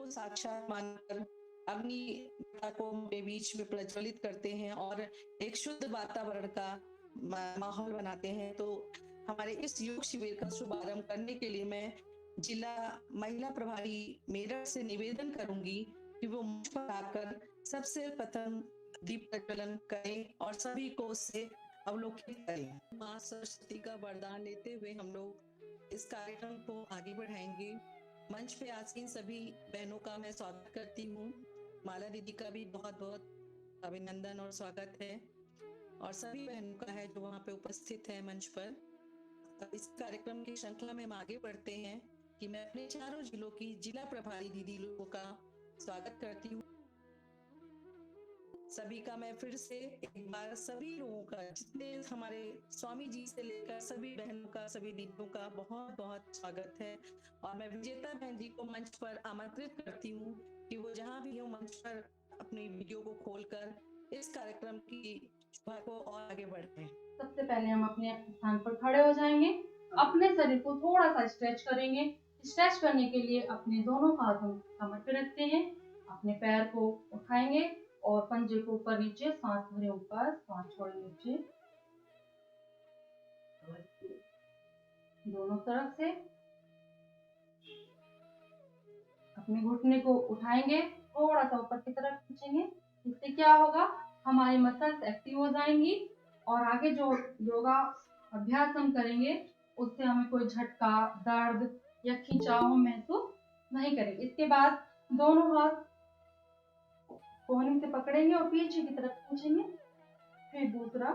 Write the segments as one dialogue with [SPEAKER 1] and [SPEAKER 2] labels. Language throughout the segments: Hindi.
[SPEAKER 1] को साक्षात मानकर अग्नि माता को अपने बीच में प्रज्वलित करते हैं और एक शुद्ध वातावरण का माहौल बनाते हैं। तो हमारे इस योग शिविर का शुभारंभ करने के लिए मैं जिला महिला प्रभारी मेरठ से निवेदन करूंगी कि वो मुझ पर आकर सबसे प्रथम दीप प्रज्वलन करें और सभी को उससे अवलोकित करें। माँ सरस्वती का वरदान लेते हुए हम लोग इस कार्यक्रम को आगे बढ़ाएंगे। मंच पे आसीन सभी बहनों का मैं स्वागत करती हूँ। माला दीदी का भी बहुत बहुत अभिनंदन और स्वागत है, और सभी बहनों का है जो वहाँ पे उपस्थित है मंच पर। अब इस कार्यक्रम की श्रृंखला में हम आगे बढ़ते हैं कि मैं अपने चारों जिलों की जिला प्रभारी दीदी लोगों का स्वागत करती हूँ। सभी का मैं फिर से एक बार सभी लोगों का, जितने हमारे स्वामी जी से लेकर सभी बहनों का, सभी दीदियों का बहुत बहुत स्वागत है। और मैं विजेता बहन जी को मंच पर आमंत्रित करती हूँ कि वो जहाँ भी हो मंच पर अपनी वीडियो को खोलकर इस कार्यक्रम की शुभा को और आगे बढ़ाएं।
[SPEAKER 2] सबसे पहले हम अपने स्थान पर खड़े हो जाएंगे, अपने शरीर को थोड़ा सा स्ट्रेच करेंगे। स्ट्रेच करने के लिए अपने दोनों हाथों कमर पे रखते हैं, अपने पैर को उठाएंगे और पंजे को ऊपर नीचे, सांस भरे ऊपर, सांस छोड़े नीचे, दोनों तरफ से। अपने घुटने को उठाएंगे, थोड़ा सा ऊपर की तरफ खींचेंगे। इससे क्या होगा, हमारी मसल्स एक्टिव हो जाएंगी और आगे जो योगा अभ्यास हम करेंगे उससे हमें कोई झटका, दर्द या खिंचाव महसूस नहीं करेंगे। इसके बाद दोनों हाथ कोहनी से पकड़ेंगे और पीछे की तरफ खींचेंगे, फिर दूसरा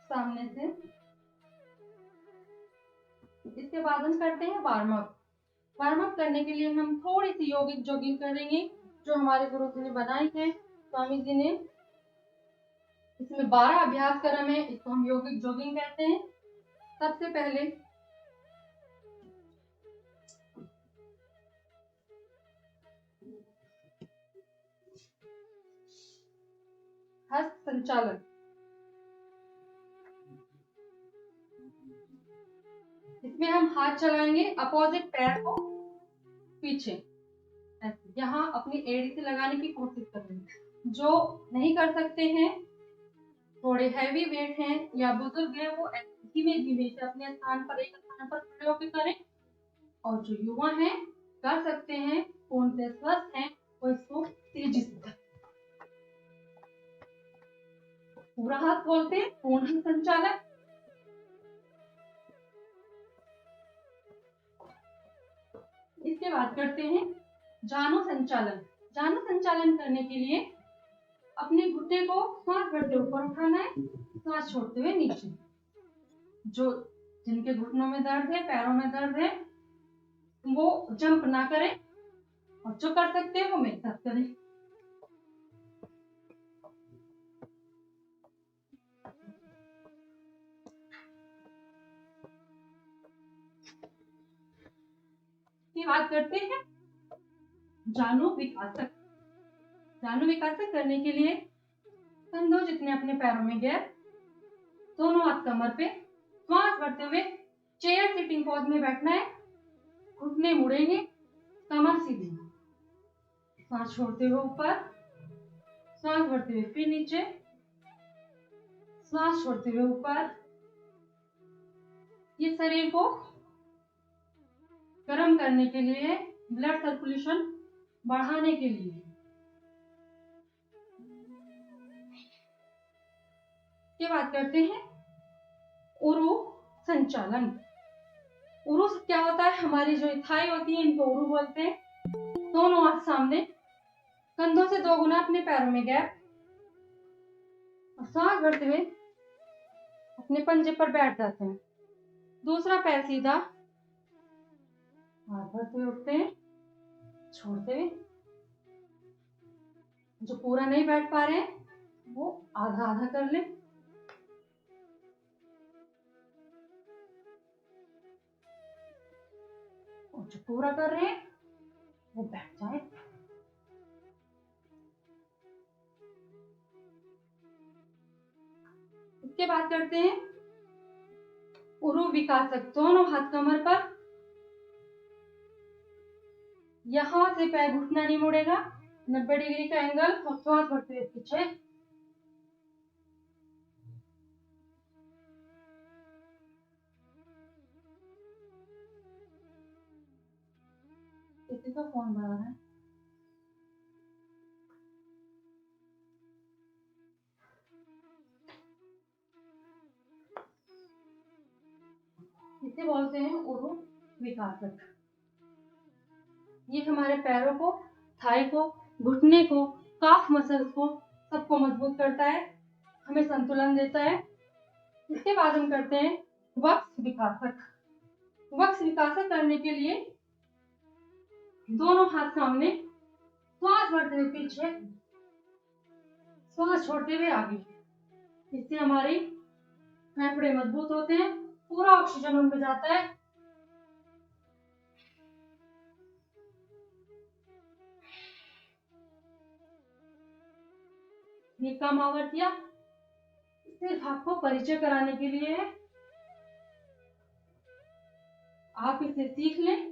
[SPEAKER 2] सामने से। इसके बाद हम करते हैं वार्म अप। वार्म अप करने के लिए हम थोड़ी सी योगिक जॉगिंग करेंगे जो हमारे गुरु जी ने बनाई है, स्वामी जी ने। इसमें 12 अभ्यास क्रम है, इसको हम योगिक जॉगिंग कहते हैं। सबसे पहले हस्त संचालन। इसमें हम हाथ चलाएंगे अपोजिट पैर को पीछे, यहाँ अपनी एड़ी से लगाने की कोशिश करेंगे। जो नहीं कर सकते हैं, थोड़े हैवी वेट हैं या बुजुर्ग हैं, वो धीमे धीमे से अपने स्थान पर, एक स्थान पर खड़े होकर करें। और जो युवा हैं, कर सकते हैं, पूर्ण से स्वस्थ हैं, वो इसको तेजी से करें। पूरा हाथ बोलते हैं पूर्ण संचालन। इसके बाद करते हैं जानु संचालन। जानु संचालन करने के लिए अपने घुटने को सांस भरते ऊपर उठाना है, सांस छोड़ते हुए नीचे। जो जिनके घुटनों में दर्द है, पैरों में दर्द है, वो जंप ना करें, और जो कर सकते हैं वो मेरे साथ करें। की बात करते हैं जानु विकासक। जानु विकासक करने के लिए कंधों जितने अपने पैरों में गैप, दोनों हाथ कमर पे, श्वास भरते हुए चेयर सिटिंग पोज में बैठना है। घुटने मुड़ेंगे, कमर सीधी, सांस छोड़ते हुए ऊपर, सांस भरते हुए फिर नीचे, सांस छोड़ते हुए ऊपर। ये शरीर को गर्म करने के लिए, ब्लड सर्कुलेशन बढ़ाने के लिए। के बात करते हैं उरु संचालन। उरु क्या होता है, हमारी जो थाई होती है इनको उरु बोलते हैं। दोनों हाथ सामने, कंधों से 2 गुना अपने पैरों में गैप, और सांस भरते हुए अपने पंजे पर बैठ जाते हैं। दूसरा पैर सीधा, हाथ भरते हुए उठते हैं, छोड़ते हुए। जो पूरा नहीं बैठ पा रहे हैं वो आधा आधा कर ले। और जो पूरा कर रहे हैं वो बैठ जाए। इसके बाद करते हैं उरु विकासक। दोनों हाथ कमर पर, यहाँ से पैर घुटना नहीं मुड़ेगा, 90 डिग्री का एंगल और श्वास भरते हुए पीछे। किसी का फोन बजा है। इसे बोलते हैं उरु विकासक। ये हमारे पैरों को, थाई को, घुटने को, काफ मसल्स को, सबको मजबूत करता है, हमें संतुलन देता है। इसके बाद हम करते हैं वक्स विकासक। वक्स विकासक करने के लिए दोनों हाथ सामने, श्वास भरते हुए पीछे, श्वास छोड़ते हुए आगे। इससे हमारी फेफड़े मजबूत होते हैं, पूरा ऑक्सीजन उनमें जाता है। ये कम आवृत्तियां सिर्फ आपको परिचय कराने के लिए है। आप इसे सीख लें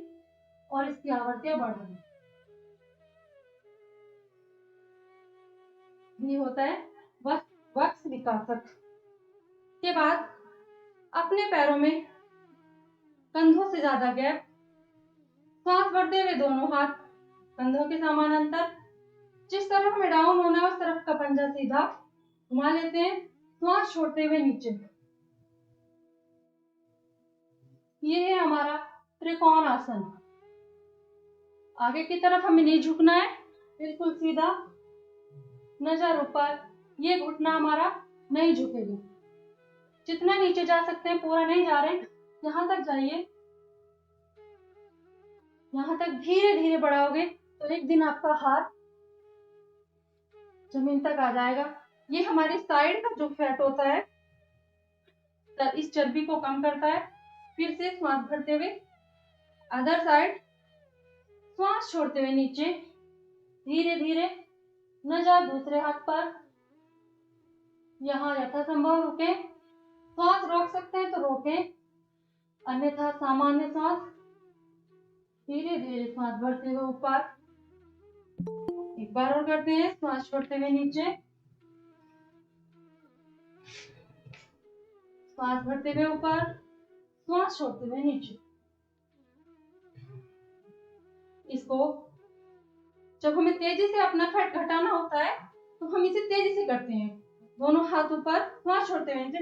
[SPEAKER 2] और इसकी आवृत्तियां बढ़ाएं। ये होता है वक्स विकासक। के बाद अपने पैरों में कंधों से ज्यादा गैप, श्वास भरते हुए दोनों हाथ कंधों के समानांतर, जिस तरफ में डाउन होना है उस तरफ का पंजा सीधा घुमा लेते हैं, श्वास छोड़ते हुए नीचे। ये है हमारा त्रिकोण आसन। आगे की तरफ हमें नहीं झुकना है, बिल्कुल सीधा, नजर ऊपर। ये घुटना हमारा नहीं झुकेगा, जितना नीचे जा सकते हैं, पूरा नहीं जा रहे, यहां तक जाइए। यहां तक धीरे धीरे बढ़ाओगे तो एक दिन आपका हाथ जमीन तक आ जाएगा। ये हमारी साइड का जो फैट होता है, इस चर्बी को कम करता है। फिर से श्वास भरते हुए अदर साइड, श्वास छोड़ते हुए नीचे, धीरे धीरे नजर दूसरे हाथ पर। यहाँ यथासंभव रुके, श्वास रोक सकते हैं तो रोकें, अन्यथा सामान्य श्वास। धीरे धीरे श्वास भरते हुए ऊपर, एक बार और करते हैं, श्वास छोड़ते हुए नीचे, श्वास भरते हुए ऊपर, श्वास छोड़ते हुए नीचे। इसको जब हमें तेजी से अपना फैट घटाना होता है तो हम इसे तेजी से करते हैं। दोनों हाथ ऊपर, श्वास छोड़ते हुए नीचे,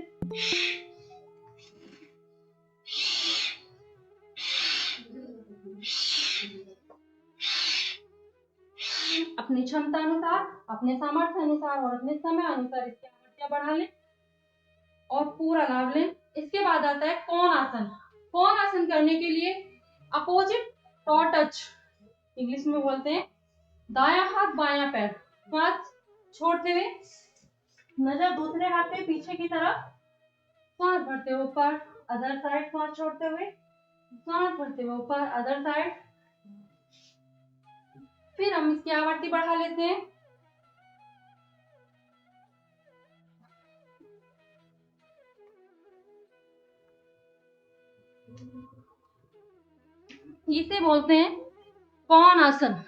[SPEAKER 2] अपनी क्षमता अनुसार, अपने सामर्थ्य अनुसार और अपने समय अनुसार इसकी आवृत्तियां बढ़ा लें और पूरा लाभ लें। इसके बाद आता है कोण आसन। कोण आसन करने के लिए अपोजिट टॉ टच, इंग्लिश में बोलते हैं, दायां हाथ बायां पैर, श्वास छोड़ते हुए नजर दूसरे हाथ पे पीछे की तरफ, श्वास भरते हुए ऊपर, अदर साइड, श्वास छोड़ते हुए, श्वास भरते हुए ऊपर, अदर साइड। फिर हम इसकी आवृत्ति बढ़ा लेते हैं। इसे बोलते हैं कोण आसन।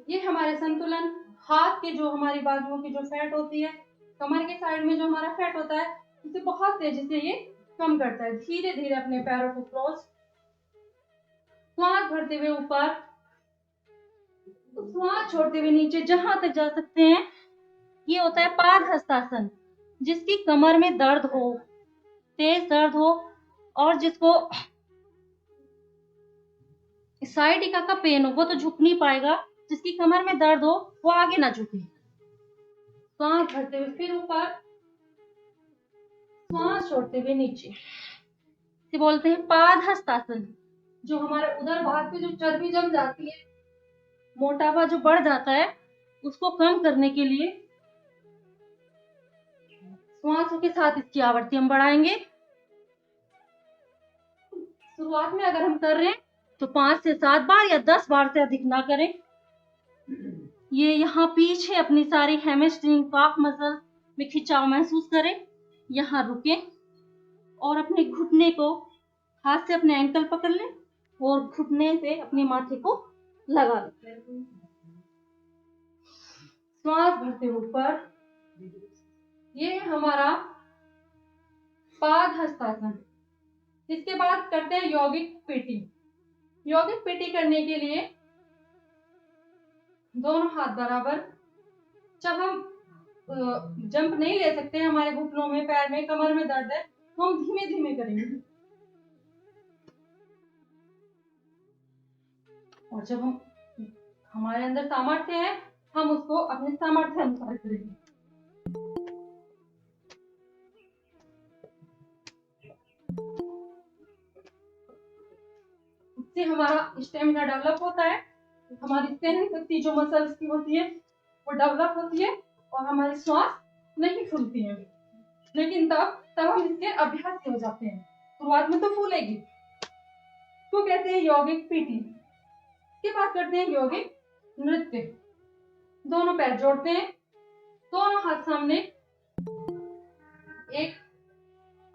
[SPEAKER 2] ये हमारे संतुलन, हाथ के जो हमारी बाजुओं की जो फैट होती है, कमर के साइड में जो हमारा फैट होता है, इसे बहुत तेजी से ये कम करता है। धीरे धीरे अपने पैरों को क्रॉस, श्वास भरते हुए ऊपर, श्वास छोड़ते हुए नीचे, जहां तक जा सकते हैं। ये होता है पादहस्तासन। जिसकी कमर में दर्द हो, तेज दर्द हो, और जिसको साइडिका का पेन हो, वो तो झुक नहीं पाएगा। जिसकी कमर में दर्द हो वो आगे ना झुके, श्वास भरते हुए फिर ऊपर, श्वास छोड़ते हुए नीचे। इसे बोलते हैं पादहस्तासन। जो हमारे उदर भाग पे जो चर्बी जम जाती है, मोटापा जो बढ़ जाता है, उसको कम करने के लिए श्वासों के साथ इसकी आवृत्ति हम बढ़ाएंगे। शुरुआत में अगर हम कर रहे हैं तो 5 से 7 बार या 10 बार से अधिक ना करें। ये यहाँ पीछे अपनी सारी हैमस्ट्रिंग, काफ मसल में खिंचाव महसूस करें। यहाँ रुकें और अपने घुटने को हाथ से अपने एंकल पकड़ लें और घुटने पे अपने माथे को लगा लें। श्वास भरते ऊपर। ये हमारा पाद हस्तासन। इसके बाद करते हैं यौगिक पीटी। यौगिक पीटी करने के लिए दोनों हाथ बराबर। जब हम जंप नहीं ले सकते, हमारे घुटनों में, पैर में, कमर में दर्द है, तो हम धीमे धीमे करेंगे। और जब हम हमारे अंदर सामर्थ्य है, हम उसको अपने सामर्थ्य अनुसार करेंगे। इससे हमारा स्टेमिना डेवलप होता है, हमारी सहन शक्ति जो मसल्स की होती है वो डेवलप होती है, और हमारी श्वास नहीं फूलती है। लेकिन तब हम इसके अभ्यासी हो जाते हैं। शुरुआत में तो फूलेगी, तो कहते हैं यौगिक पीटी। इसके बाद करते हैं यौगिक नृत्य। दोनों पैर जोड़ते हैं, दोनों हाथ सामने, एक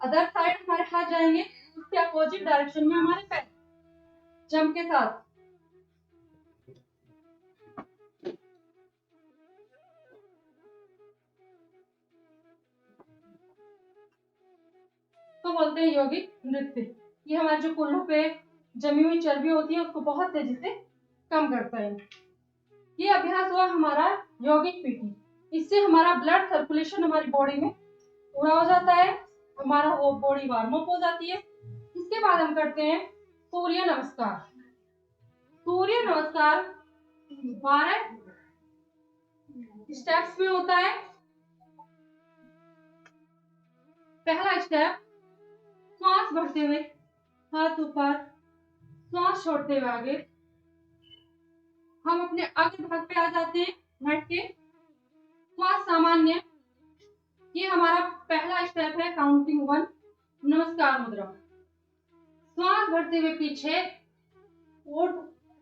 [SPEAKER 2] अदर साइड हमारे हाथ जाएंगे, उसके अपोजिट डायरेक्शन में हमारे पैर जंप के साथ। तो बोलते हैं यौगिक नृत्य। ये हमारे जो कूल्हों पे जमी हुई चर्बी होती है उसको बहुत तेजी से कम करता है। ये अभ्यास हुआ हमारा यौगिक पीटी। इससे हमारा ब्लड सर्कुलेशन हमारी बॉडी में पूरा हो जाता है, हमारा वो बॉडी वार्म अप हो जाती है। इसके बाद हम करते हैं सूर्य नमस्कार। सूर्य नमस्कार 12 स्टेप्स में होता है। पहला स्टेप, श्वास भरते हुए हाथ ऊपर, श्वास छोड़ते हुए आगे। हम अपने अग्र भाग पे आ जाते हैं बैठ के, श्वास सामान्य। ये हमारा पहला स्टेप है, काउंटिंग 1, नमस्कार मुद्रा। श्वास भरते हुए पीछे,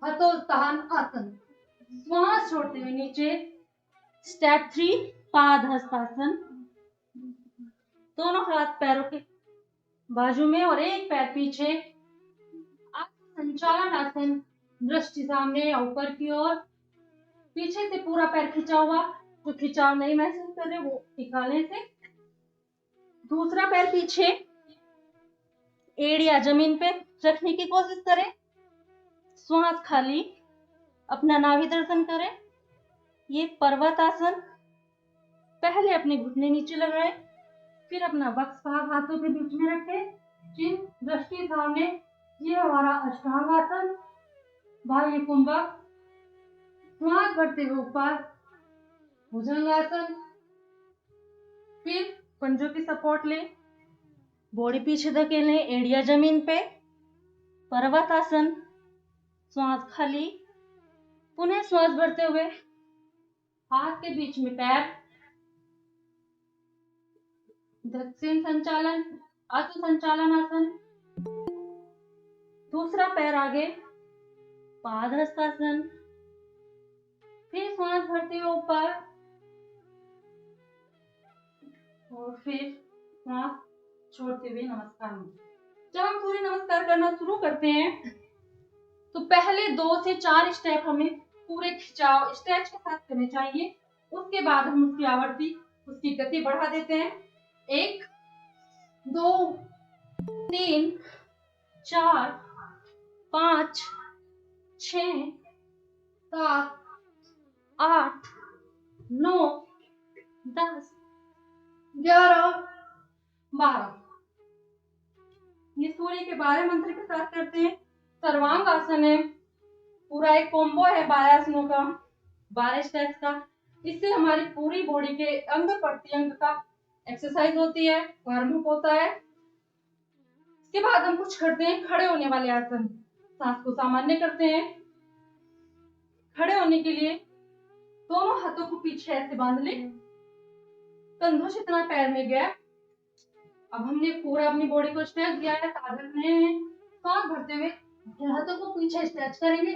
[SPEAKER 2] हतोत्थान आसन। श्वास छोड़ते हुए नीचे, स्टेप 3, पाद हस्तासन। दोनों हाथ पैरों के बाजू में और एक पैर पीछे। संचालन आसन, दृष्टि सामने या ऊपर की ओर, पीछे से पूरा पैर खिंचा हुआ। जो खिंचाव नहीं महसूस कर रहे वो निकालने से। दूसरा पैर पीछे, एड़िया जमीन पे रखने की कोशिश करें। श्वास खाली, अपना नाभि दर्शन करें। ये पर्वत आसन। पहले अपने घुटने नीचे लगाएं, फिर अपना वक्ष भाग हाथों के बीच में रखें, चिन्ह दृष्टि सामने। ये हमारा अष्टांग आसन, बाह्य कुंभक। श्वास भरते हुए ऊपर, भुजंगासन। फिर पंजों की सपोर्ट लें, बॉडी पीछे धकेलें, एड़िया जमीन पे, पर्वतासन। श्वास खाली, पुनः श्वास भरते हुए हाथ के बीच में पैर, दक्षिण संचालन, अश्व संचालन आसन। दूसरा पैर आगे, पाद हस्तासन। फिर श्वास भरते हुए ऊपर, और फिर श्वास छोड़ते हुए नमस्कार। जब हम सूर्य नमस्कार करना शुरू करते हैं तो पहले 2 से 4 स्टेप हमें पूरे खिंचाव स्ट्रेच के साथ करने चाहिए। उसके बाद हम उसकी आवृत्ति, उसकी गति बढ़ा देते हैं। 1, 2, 3, 4, 5, 6, 7, 8, 9, 10, 11, 12। ये सूर्य के 12 मंत्र के साथ करते हैं। सर्वांग आसन है, पूरा एक कॉम्बो है 12 आसनों का, 12 स्टेप्स का। इससे हमारी पूरी बॉडी के अंग प्रत्यंग का एक्सरसाइज होती है, वार्म अप होता है। इसके बाद हम कुछ करते हैं खड़े होने वाले आसन। सांस को सामान्य करते हैं। खड़े होने के लिए दोनों हाथों को पीछे ऐसे बांध लें, कंधों से इतना पैर में गया। अब हमने पूरा अपनी बॉडी को स्ट्रेच दिया है, साधन में सांस भरते हुए हाथों को पीछे स्ट्रेच करेंगे।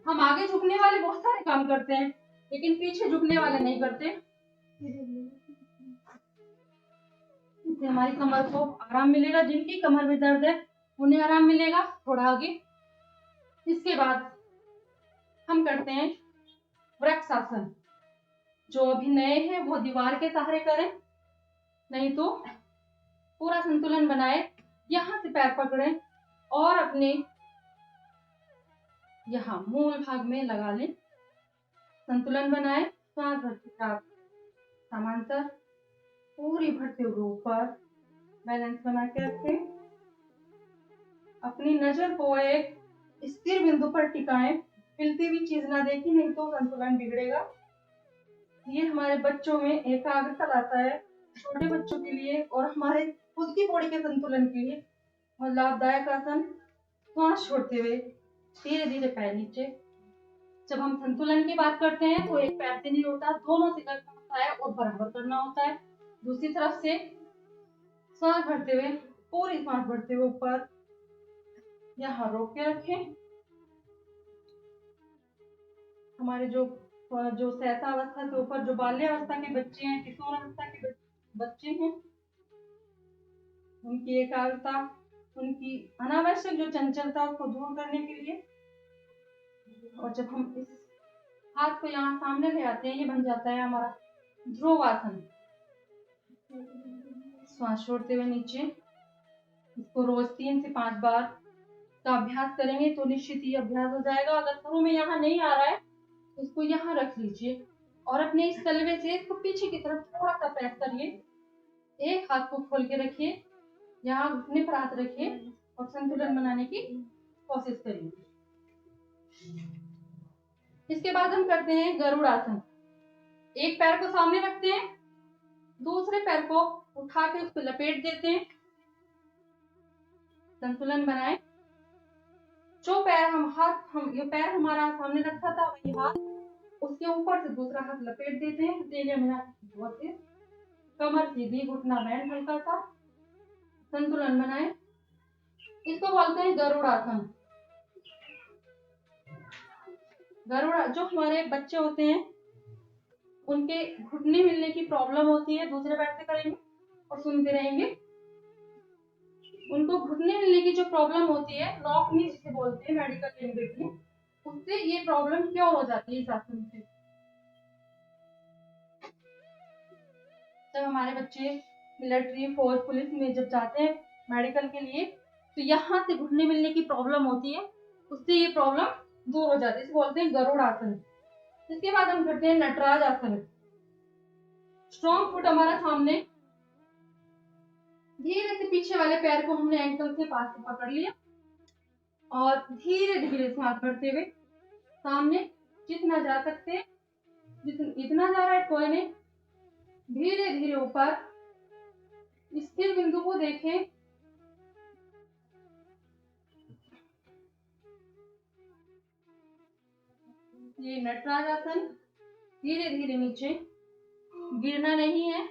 [SPEAKER 2] हम आगे झुकने वाले बहुत सारे काम करते हैं, लेकिन पीछे झुकने वाले नहीं करते। इससे हमारी कमर को आराम मिलेगा। जिनकी कमर में दर्द है उन्हें आराम मिलेगा थोड़ा आगे। इसके बाद हम करते हैं वृक्षासन। जो अभी नए हैं वो दीवार के सहारे करें, नहीं तो पूरा संतुलन बनाए, यहाँ से पैर पकड़ें और अपने यहाँ मूल भाग में लगा लें। संतुलन बनाए, श्वास भरते साथ समांतर पूरी भरते हुए ऊपर बैलेंस बना के रखें। अपनी नजर को एक स्थिर बिंदु पर टिकाएं, हिलती हुई चीज ना देखें, नहीं तो संतुलन बिगड़ेगा। ये हमारे बच्चों में एकाग्रता लाता है, छोटे बच्चों के लिए और हमारे खुद की बॉडी के संतुलन के लिए और लाभदायक आसन। श्वास छोड़ते हुए धीरे धीरे पैर नीचे। जब हम संतुलन की बात करते हैं तो एक पैर से नहीं होता, दोनों से करना होता है और बराबर करना होता है। दूसरी तरफ से श्वास भरते हुए, पूरी श्वास भरते हुए ऊपर, यहाँ रोक के रखें। हमारे जो सहसावस्था के ऊपर जो बाल्यावस्था के बच्चे हैं, किशोरावस्था के बच्चे हैं, उनकी एकाग्रता, उनकी अनावश्यक जो चंचलता को दूर करने के लिए। और जब हम इस हाथ को यहाँ सामने ले आते हैं, ये बन जाता है हमारा ध्रुव आसन। श्वास छोड़ते हुए नीचे। इसको रोज 3 से 5 बार का अभ्यास करेंगे तो निश्चित ही अभ्यास हो जाएगा। अगर शुरू में यहाँ नहीं आ रहा है तो इसको यहाँ रख लीजिए और अपने इस तलवे से इसको पीछे की तरफ थोड़ा सा प्रेस करिए। एक हाथ को खोल के रखिए, यहाँ घुटने पर हाथ रखिए और संतुलन बनाने की कोशिश करिए। इसके बाद हम करते हैं गरुड़ आसन। एक पैर को सामने रखते हैं, दूसरे पैर को उठा के उसको लपेट देते हैं। संतुलन बनाए। जो पैर ये पैर हमारा सामने रखा था वही हाथ, उसके ऊपर से दूसरा हाथ लपेट देते हैं। हथेलियां मिला के कमर सीधी, घुटना बैंड हल्का सा, संतुलन बनाए। इसको बोलते हैं गरुड़ आसन। गरुड़, जो हमारे बच्चे होते हैं उनके घुटने मिलने की प्रॉब्लम होती है, दूसरे पैर से करेंगे और सुनते रहेंगे। उनको घुटने मिलने की जो प्रॉब्लम होती है, नॉक नी जिसे बोलते हैं मेडिकल लैंग्वेज में, उससे ये प्रॉब्लम क्योर हो जाती है इस आसन से। जब हमारे बच्चे मिलिट्री, फौज, पुलिस में जब जाते हैं मेडिकल के लिए, तो यहाँ से घुटने मिलने की प्रॉब्लम होती है, उससे ये प्रॉब्लम दूर हो जाती है। इसे बोलते हैं गरुड़ आसन। इसके बाद हम करते हैं नटराज आसन। स्ट्रॉन्ग फुट हमारा सामने, धीरे से पीछे वाले पैर को हमने एंकल से पास से पकड़ लिया और धीरे धीरे सांस भरते हुए सामने जितना जा सकते हैं, इतना जा रहा है कोई नहीं, धीरे धीरे ऊपर स्थिर बिंदु को देखें। ये नटराज आसन। धीरे धीरे नीचे, गिरना नहीं है,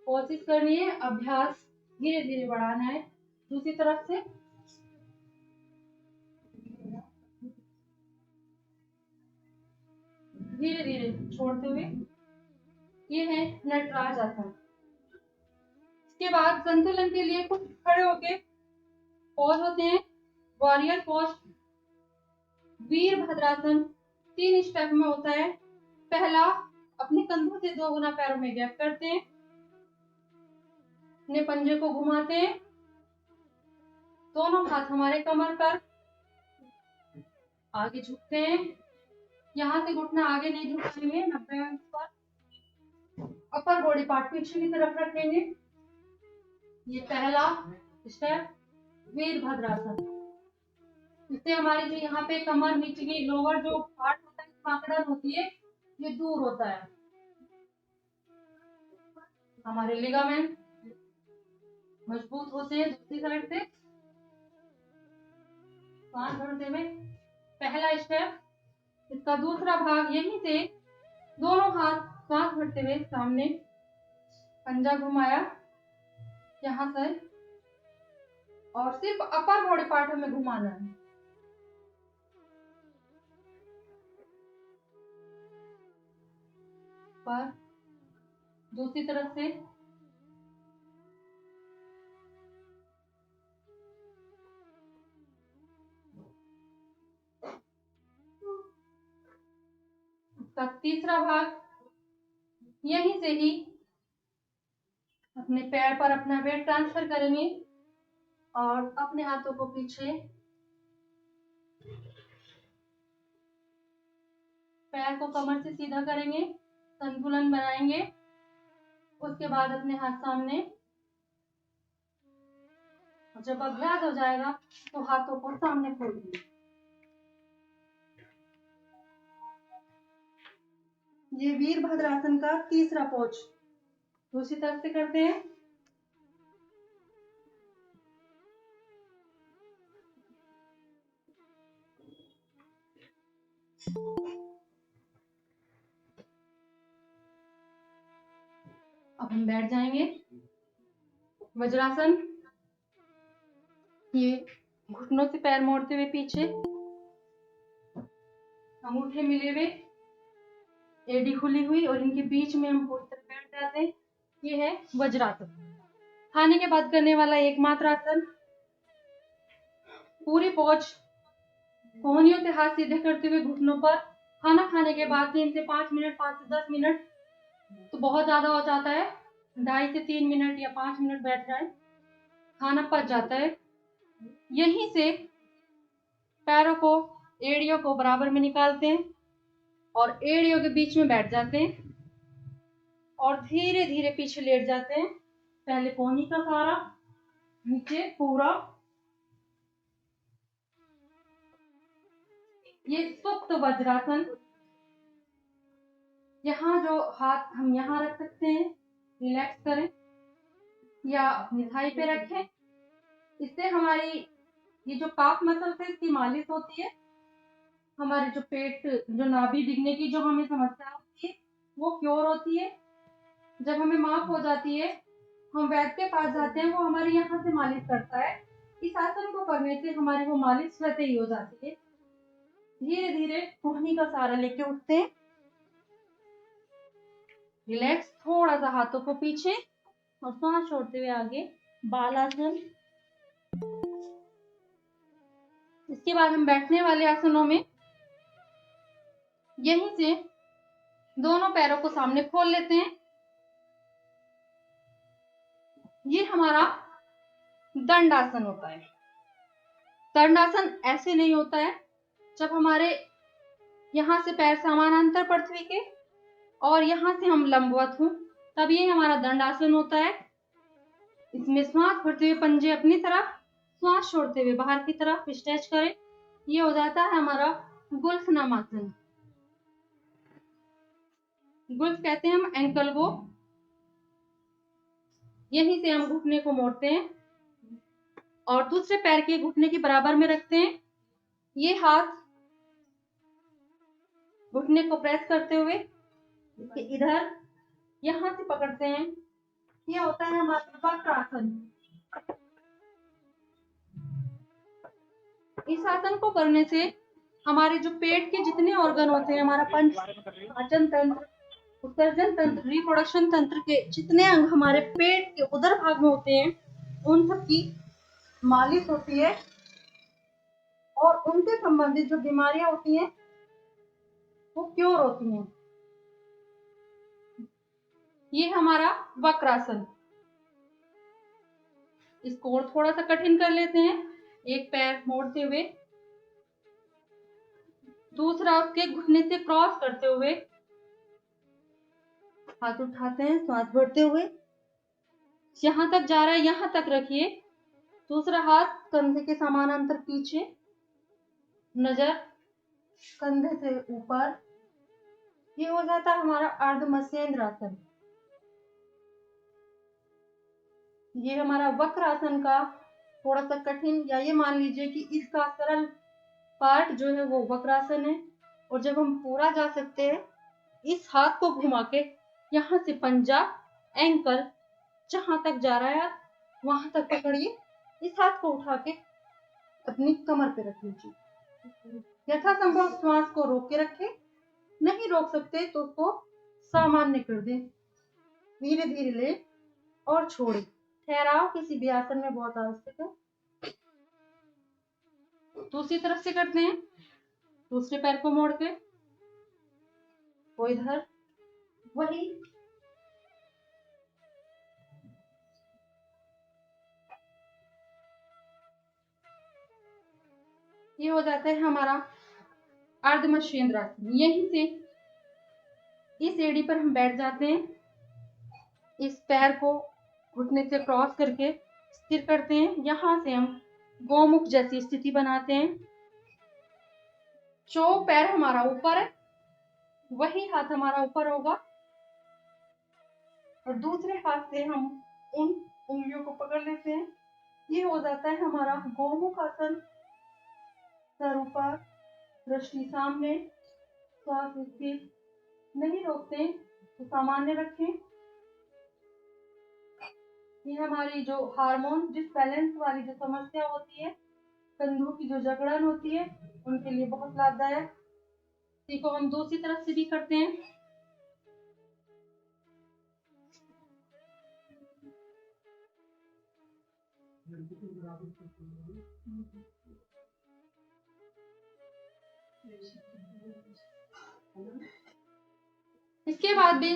[SPEAKER 2] कोशिश करनी है, अभ्यास धीरे धीरे बढ़ाना है। दूसरी तरफ से धीरे धीरे छोड़ते हुए, ये है नटराज आसन। इसके बाद संतुलन के लिए कुछ खड़े होके पोज होते हैं। वॉरियर पोज, वीरभद्रासन 3 स्टेप में होता है। पहला, अपने कंधों से 2 गुना पैरों में गैप करते हैं, अपने पंजे को घुमाते हैं, दोनों हाथ हमारे कमर पर, आगे झुकते हैं। यहाँ से घुटना आगे नहीं झुकाएंगे, 90 अंश पर। अपर बॉडी पार्ट पीछे की तरफ रखेंगे। ये पहला स्टेप वीरभद्रासन। इससे हमारी जो यहाँ पे कमर, नीचे की लोअर जो पार्ट होता है, पाकड़न होती है, ये दूर होता है। हमारे लिगामेंट मजबूत होते हैं। दूसरी साइड से सांस भरते हुए पहला स्टेप। इसका दूसरा भाग, यहीं से दोनों हाथ सांस भरते हुए सामने, पंजा घुमाया यहाँ से, और सिर्फ अपर बॉडी पार्ट हमें घुमाना है। पर दूसरी तरफ से का तीसरा भाग, यहीं से ही अपने पैर पर अपना वेट ट्रांसफर करेंगे और अपने हाथों को पीछे, पैर को कमर से सीधा करेंगे, संतुलन बनाएंगे। उसके बाद अपने हाथ सामने। जब अभ्यास हो जाएगा तो हाथों को सामने खोल देंगे। ये वीरभद्रासन का तीसरा पोज दूसरी तरफ से करते हैं। अब हम बैठ जाएंगे वज्रासन। ये घुटनों से पैर मोड़ते हुए पीछे, अंगूठे मिले हुए, एड़ी खुली हुई और इनके बीच में हम पूरी तरह बैठ जाते हैं। ये है वज्रासन। खाने के बाद करने वाला एकमात्र आसन। पूरी पोज कोहनियों से हाथ सीधे करते हुए घुटनों पर। खाना खाने के बाद 3 से 5 मिनट, 5 से 10 मिनट तो बहुत ज्यादा हो जाता है, 2.5 से 3 मिनट या 5 मिनट बैठ जाए, खाना पच जाता है। यहीं से पैरों को, एड़ियों को बराबर में निकालते हैं और एड़ियों के बीच में बैठ जाते हैं और धीरे धीरे पीछे लेट जाते हैं। पहले कोहनी का सहारा, नीचे पूरा। ये सुप्त वज्रासन। यहाँ जो हाथ हम यहाँ रख सकते हैं, रिलैक्स करें या अपनी थाई पे रखें। इससे हमारी ये जो काफ मसल है इसकी मालिश होती है। हमारे जो पेट, जो नाभि दिखने की जो हमें समस्या होती है वो क्योर होती है। जब हमें माफ हो जाती है, हम वैद्य के पास जाते हैं, वो हमारे यहाँ से मालिश करता है। इस आसन को करने से हमारी वो मालिश स्वतः ही हो जाती है। धीरे धीरे कोहनी का सहारा लेके उठते हैं, रिलैक्स, थोड़ा सा हाथों को पीछे और सांस छोड़ते हुए आगे, बालासन। इसके बाद हम बैठने वाले आसनों में यहीं से दोनों पैरों को सामने खोल लेते हैं। ये हमारा दंडासन होता है। दंडासन ऐसे नहीं होता है जब हमारे यहाँ से पैर समानांतर पृथ्वी के और यहाँ से हम लंबवत हों, तब ये हमारा दंडासन होता है। इसमें श्वास भरते हुए पंजे अपनी तरफ, श्वास छोड़ते हुए बाहर की तरफ स्ट्रेच करें। ये हो जाता है हमारा गुल्फनाम आसन। गुल्फ कहते हैं हम एंकल को। यहीं से हम घुटने को मोड़ते हैं और दूसरे पैर के घुटने के बराबर में रखते हैं। ये हाथ घुटने को प्रेस करते हुए इधर यहां से पकड़ते हैं। ये होता है हमारा वक्रासन। इस आसन को करने से हमारे जो पेट के जितने ऑर्गन होते हैं, हमारा पंच, पाचन तंत्र, उत्सर्जन तंत्र, रिप्रोडक्शन तंत्र के जितने अंग हमारे पेट के उदर भाग में होते हैं, उन सब की मालिश होती है और उनसे संबंधित जो बीमारियां होती हैं वो क्योर होती हैं। ये हमारा वक्रासन। इसको और थोड़ा सा कठिन कर लेते हैं। एक पैर मोड़ते हुए, दूसरा उसके घुटने से क्रॉस करते हुए, हाथ उठाते हैं, श्वास भरते हुए, जहां तक जा रहा है यहां तक रखिए। दूसरा हाथ कंधे के समानांतर पीछे, नजर कंधे से ऊपर। ये हो जाता है हमारा अर्ध मत्स्येंद्रासन। ये हमारा वक्रासन का थोड़ा सा कठिन, या ये मान लीजिए कि इसका सरल पार्ट जो है वो वक्रासन है। और जब हम पूरा जा सकते हैं, इस हाथ को घुमा के यहाँ से पंजा, एंकल, जहां तक जा रहा है वहां तक पकड़िए। इस हाथ को उठा के अपनी कमर पे रख लीजिए। यथासंभव श्वास को रोक के रखें। नहीं रोक सकते तो उसको सामान्य कर दें। धीरे धीरे ले और छोड़े। ठहराव किसी भी आसन में बहुत आवश्यक है। दूसरी तरफ से करते हैं। दूसरे पैर को मोड़ के को इधर वही ये हो जाता है हमारा अर्ध मत्स्येंद्रासन। यहीं से इस एड़ी पर हम बैठ जाते हैं। इस पैर को घुटने से क्रॉस करके स्थिर करते हैं। यहाँ से हम गोमुख जैसी स्थिति बनाते हैं। जो पैर हमारा ऊपर है वही हाथ हमारा ऊपर होगा और दूसरे हाथ से हम उन उंगलियों को पकड़ लेते हैं। ये हो जाता है हमारा गोमुख आसन। सर ऊपर, दृष्टि सामने, श्वास स्थिर, नहीं रोकते तो सामान्य रखें। ये हमारी जो हार्मोन डिसबैलेंस वाली जो समस्या होती है, कंधों की जो जकड़न होती है, उनके लिए बहुत लाभदायक। इसी को हम दूसरी तरफ से भी करते हैं। इसके बाद भी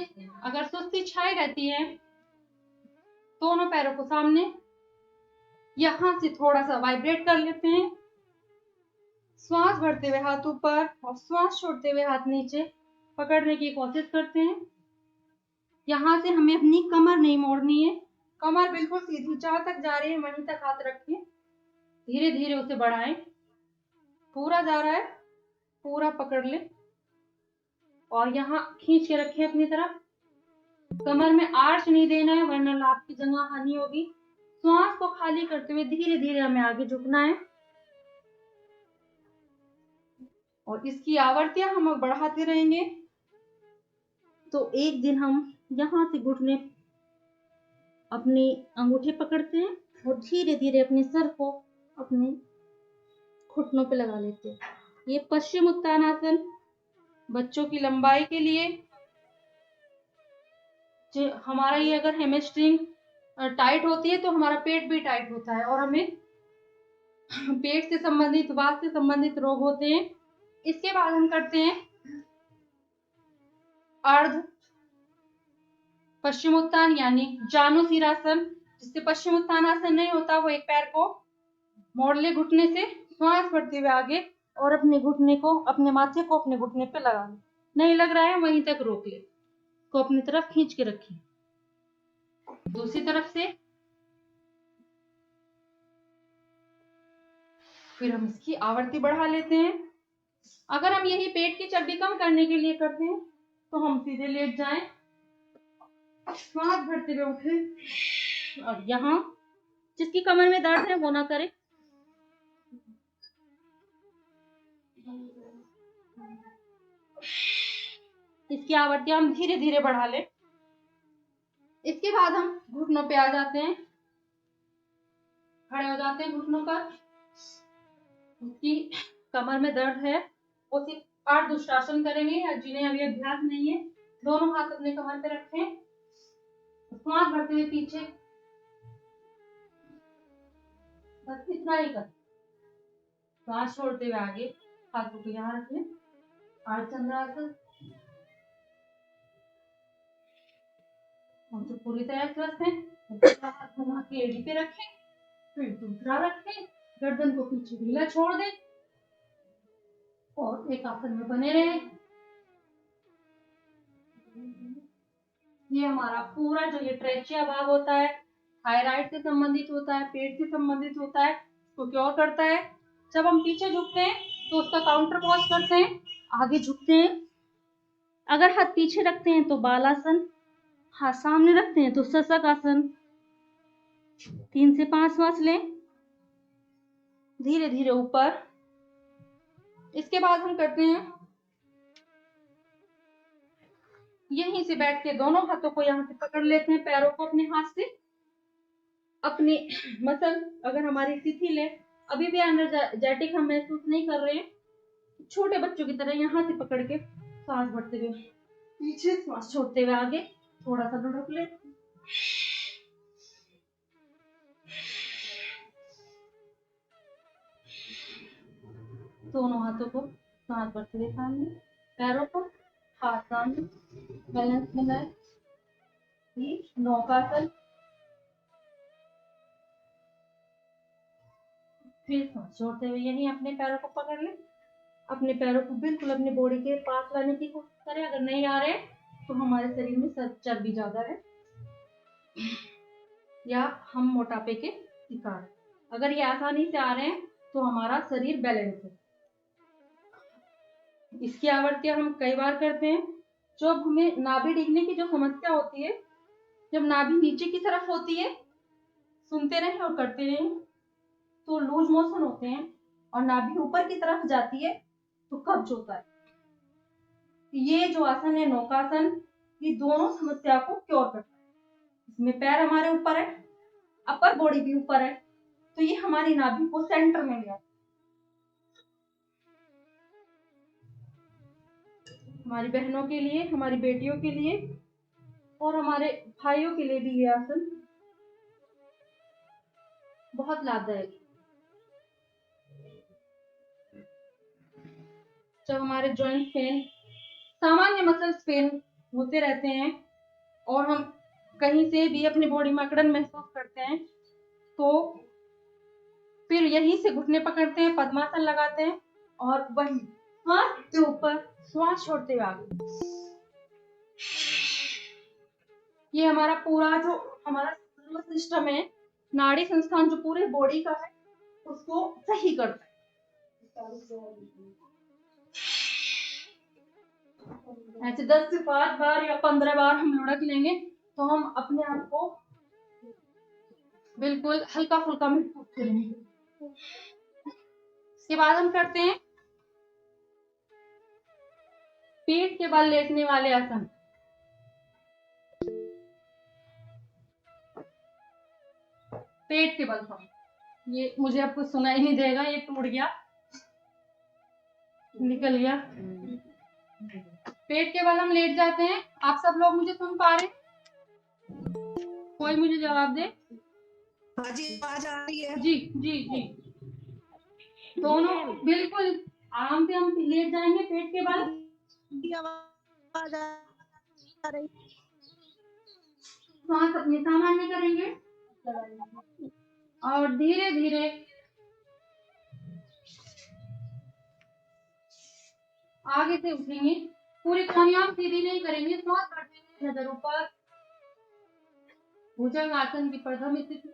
[SPEAKER 2] अगर सुस्ती छाई रहती है, दोनों पैरों को सामने यहां से थोड़ा सा वाइब्रेट कर लेते हैं। श्वास भरते हुए हाथ ऊपर और श्वास छोड़ते हुए हाथ नीचे पकड़ने की कोशिश करते हैं। यहाँ से हमें अपनी कमर नहीं मोड़नी है। कमर बिल्कुल सीधी जहां तक जा रही है वहीं तक हाथ रखें। धीरे धीरे उसे बढ़ाएं। पूरा जा रहा है, पूरा पकड़ ले और यहाँ खींच के रखें अपनी तरफ। कमर में आर्च नहीं देना है वरना लाभ की जगह हानि होगी। श्वास को खाली करते हुए धीरे धीरे हमें आगे झुकना है और इसकी आवृत्तियां हम बढ़ाते रहेंगे। तो एक दिन हम यहाँ से घुटने अपने अंगूठे पकड़ते हैं और धीरे धीरे अपने सर को अपने घुटनों पे लगा लेते हैं। ये पश्चिम उत्तानासन बच्चों की लंबाई के लिए। जो हमारा ये अगर हेमस्ट्रिंग टाइट होती है तो हमारा पेट भी टाइट होता है और हमें पेट से संबंधित, वात से संबंधित रोग होते हैं। इसके बाद हम करते हैं अर्ध पश्चिमोत्तान यानी जानुशिरासन। जिससे पश्चिमोत्तानासन नहीं होता वो एक पैर को मोड़ ले घुटने से, श्वास भरते हुए आगे और अपने घुटने को, अपने माथे को अपने घुटने पे लगा ले। नहीं लग रहा है वहीं तक रोक ले, को अपनी तरफ खींच के रखें। दूसरी तरफ से फिर हम इसकी आवृत्ति बढ़ा लेते हैं। अगर हम यही पेट की चर्बी कम करने के लिए करते हैं तो हम सीधे लेट जाएं, श्वास भरते हुए उठे और यहाँ जिसकी कमर में दर्द है वो ना करे। इसकी आवृत्ति हम धीरे धीरे बढ़ा लें। इसके बाद हम घुटनों पे आ जाते हैं, खड़े हो जाते हैं घुटनों पर। उसकी कमर में दर्द है वो सिर्फ अर्धउष्टासन करेंगे या जिन्हें अभी अभ्यास नहीं है दोनों हाथ अपने कमर पे रखें। श्वास भरते हुए पीछे, बस इतना ही कर। श्वास छोड़ते हुए आगे, हाथों को यहाँ रखें, अर्धचंद्रासन। हम तो पूरी तरह स्वस्थ हैं। हाथ घुमा के एड़ी पे रखें, फिर दूसरा रखें, गर्दन को पीछे ढीला छोड़ दें और एक आसन में बने रहें। ये हमारा पूरा जो ये ट्रेचिया भाग होता है, थायराइड से संबंधित होता है, पेट से संबंधित होता है, इसको क्योर करता है। जब हम पीछे झुकते हैं तो उसका काउंटर पॉज करते हैं, आगे झुकते हैं। अगर हाथ पीछे रखते हैं तो बालासन, हाथ सामने रखते हैं तो सशक आसन। 3 से 5 श्वास लें, धीरे धीरे ऊपर। इसके बाद हम करते हैं यहीं से बैठ के दोनों हाथों को यहाँ से पकड़ लेते हैं, पैरों को अपने हाथ से अपनी मसल अगर हमारी शिथिल है, अभी भी एनर्जेटिक हम महसूस नहीं कर रहे हैं, छोटे बच्चों की तरह यहाँ से पकड़ के सांस भरते हुए पीछे, सांस छोड़ते हुए आगे, थोड़ा सा रुक ले। दोनों हाथों को सांस भरते हुए सामने, पैरों को आसन, बैलेंस बनाए, नौकासन, फिर सांस छोड़ते हुए यही अपने पैरों को पकड़ ले, अपने पैरों को बिल्कुल अपने बॉडी के पास लाने की कोशिश करें। अगर नहीं आ रहे तो हमारे शरीर में चर्बी ज्यादा है या हम मोटापे के शिकार। अगर ये आसानी से आ रहे हैं तो हमारा शरीर बैलेंस है। इसकी आवृत्तियां हम कई बार करते हैं। जब हमें नाभि डिगने की जो समस्या होती है, जब नाभि नीचे की तरफ होती है, सुनते रहें और करते रहें, तो लूज मोशन होते हैं, और नाभि ऊपर की तरफ जाती है तो कब्ज होता है। ये जो आसन है नौकासन, ये दोनों समस्या को क्योर करता है। इसमें पैर हमारे ऊपर है, अपर बॉडी भी ऊपर है, तो ये हमारी नाभि को सेंटर में ले आता है। हमारी बहनों के लिए, हमारी बेटियों के लिए और हमारे भाइयों के लिए भी ये आसन बहुत लाभदायक है। जब हमारे जॉइंट पेन, सामान्य मसल्स पेन होते रहते हैं और हम कहीं से भी अपनी बॉडी में अकड़न महसूस करते हैं, तो फिर यहीं से घुटने पकड़ते हैं, पद्मासन लगाते हैं और वही हाथ के ऊपर श्वास छोड़ते हुए आगे। ये हमारा पूरा जो हमारा सिस्टम है, नाड़ी संस्थान जो पूरे बॉडी का है, उसको सही करता है। ऐसे 10 से 5 बार या 15 बार हम लुढ़क लेंगे तो हम अपने आप को बिल्कुल हल्का फुल्का महसूस करेंगे। इसके बाद हम करते हैं पीठ के बल लेटने वाले आसन। पेट के बल पर, ये मुझे अब कुछ सुनाई नहीं देगा, ये टूट गया, निकल गया। पेट के बल हम लेट जाते हैं। आप सब लोग मुझे सुन पा रहे हैं? कोई मुझे जवाब दे।
[SPEAKER 1] हाँ जी, आवाज आ रही है।
[SPEAKER 2] जी जी जी, दोनों बिल्कुल आराम से हम लेट जाएंगे पेट के बल।
[SPEAKER 1] आवाज आ रही।
[SPEAKER 2] सांस अपनी सामान्य करेंगे और धीरे धीरे आगे से उठेंगे। पूरी कोहनियां सीधी नहीं करेंगे, श्वास करते हुए नजर ऊपर, भुजंग आसन की प्रथम स्थिति,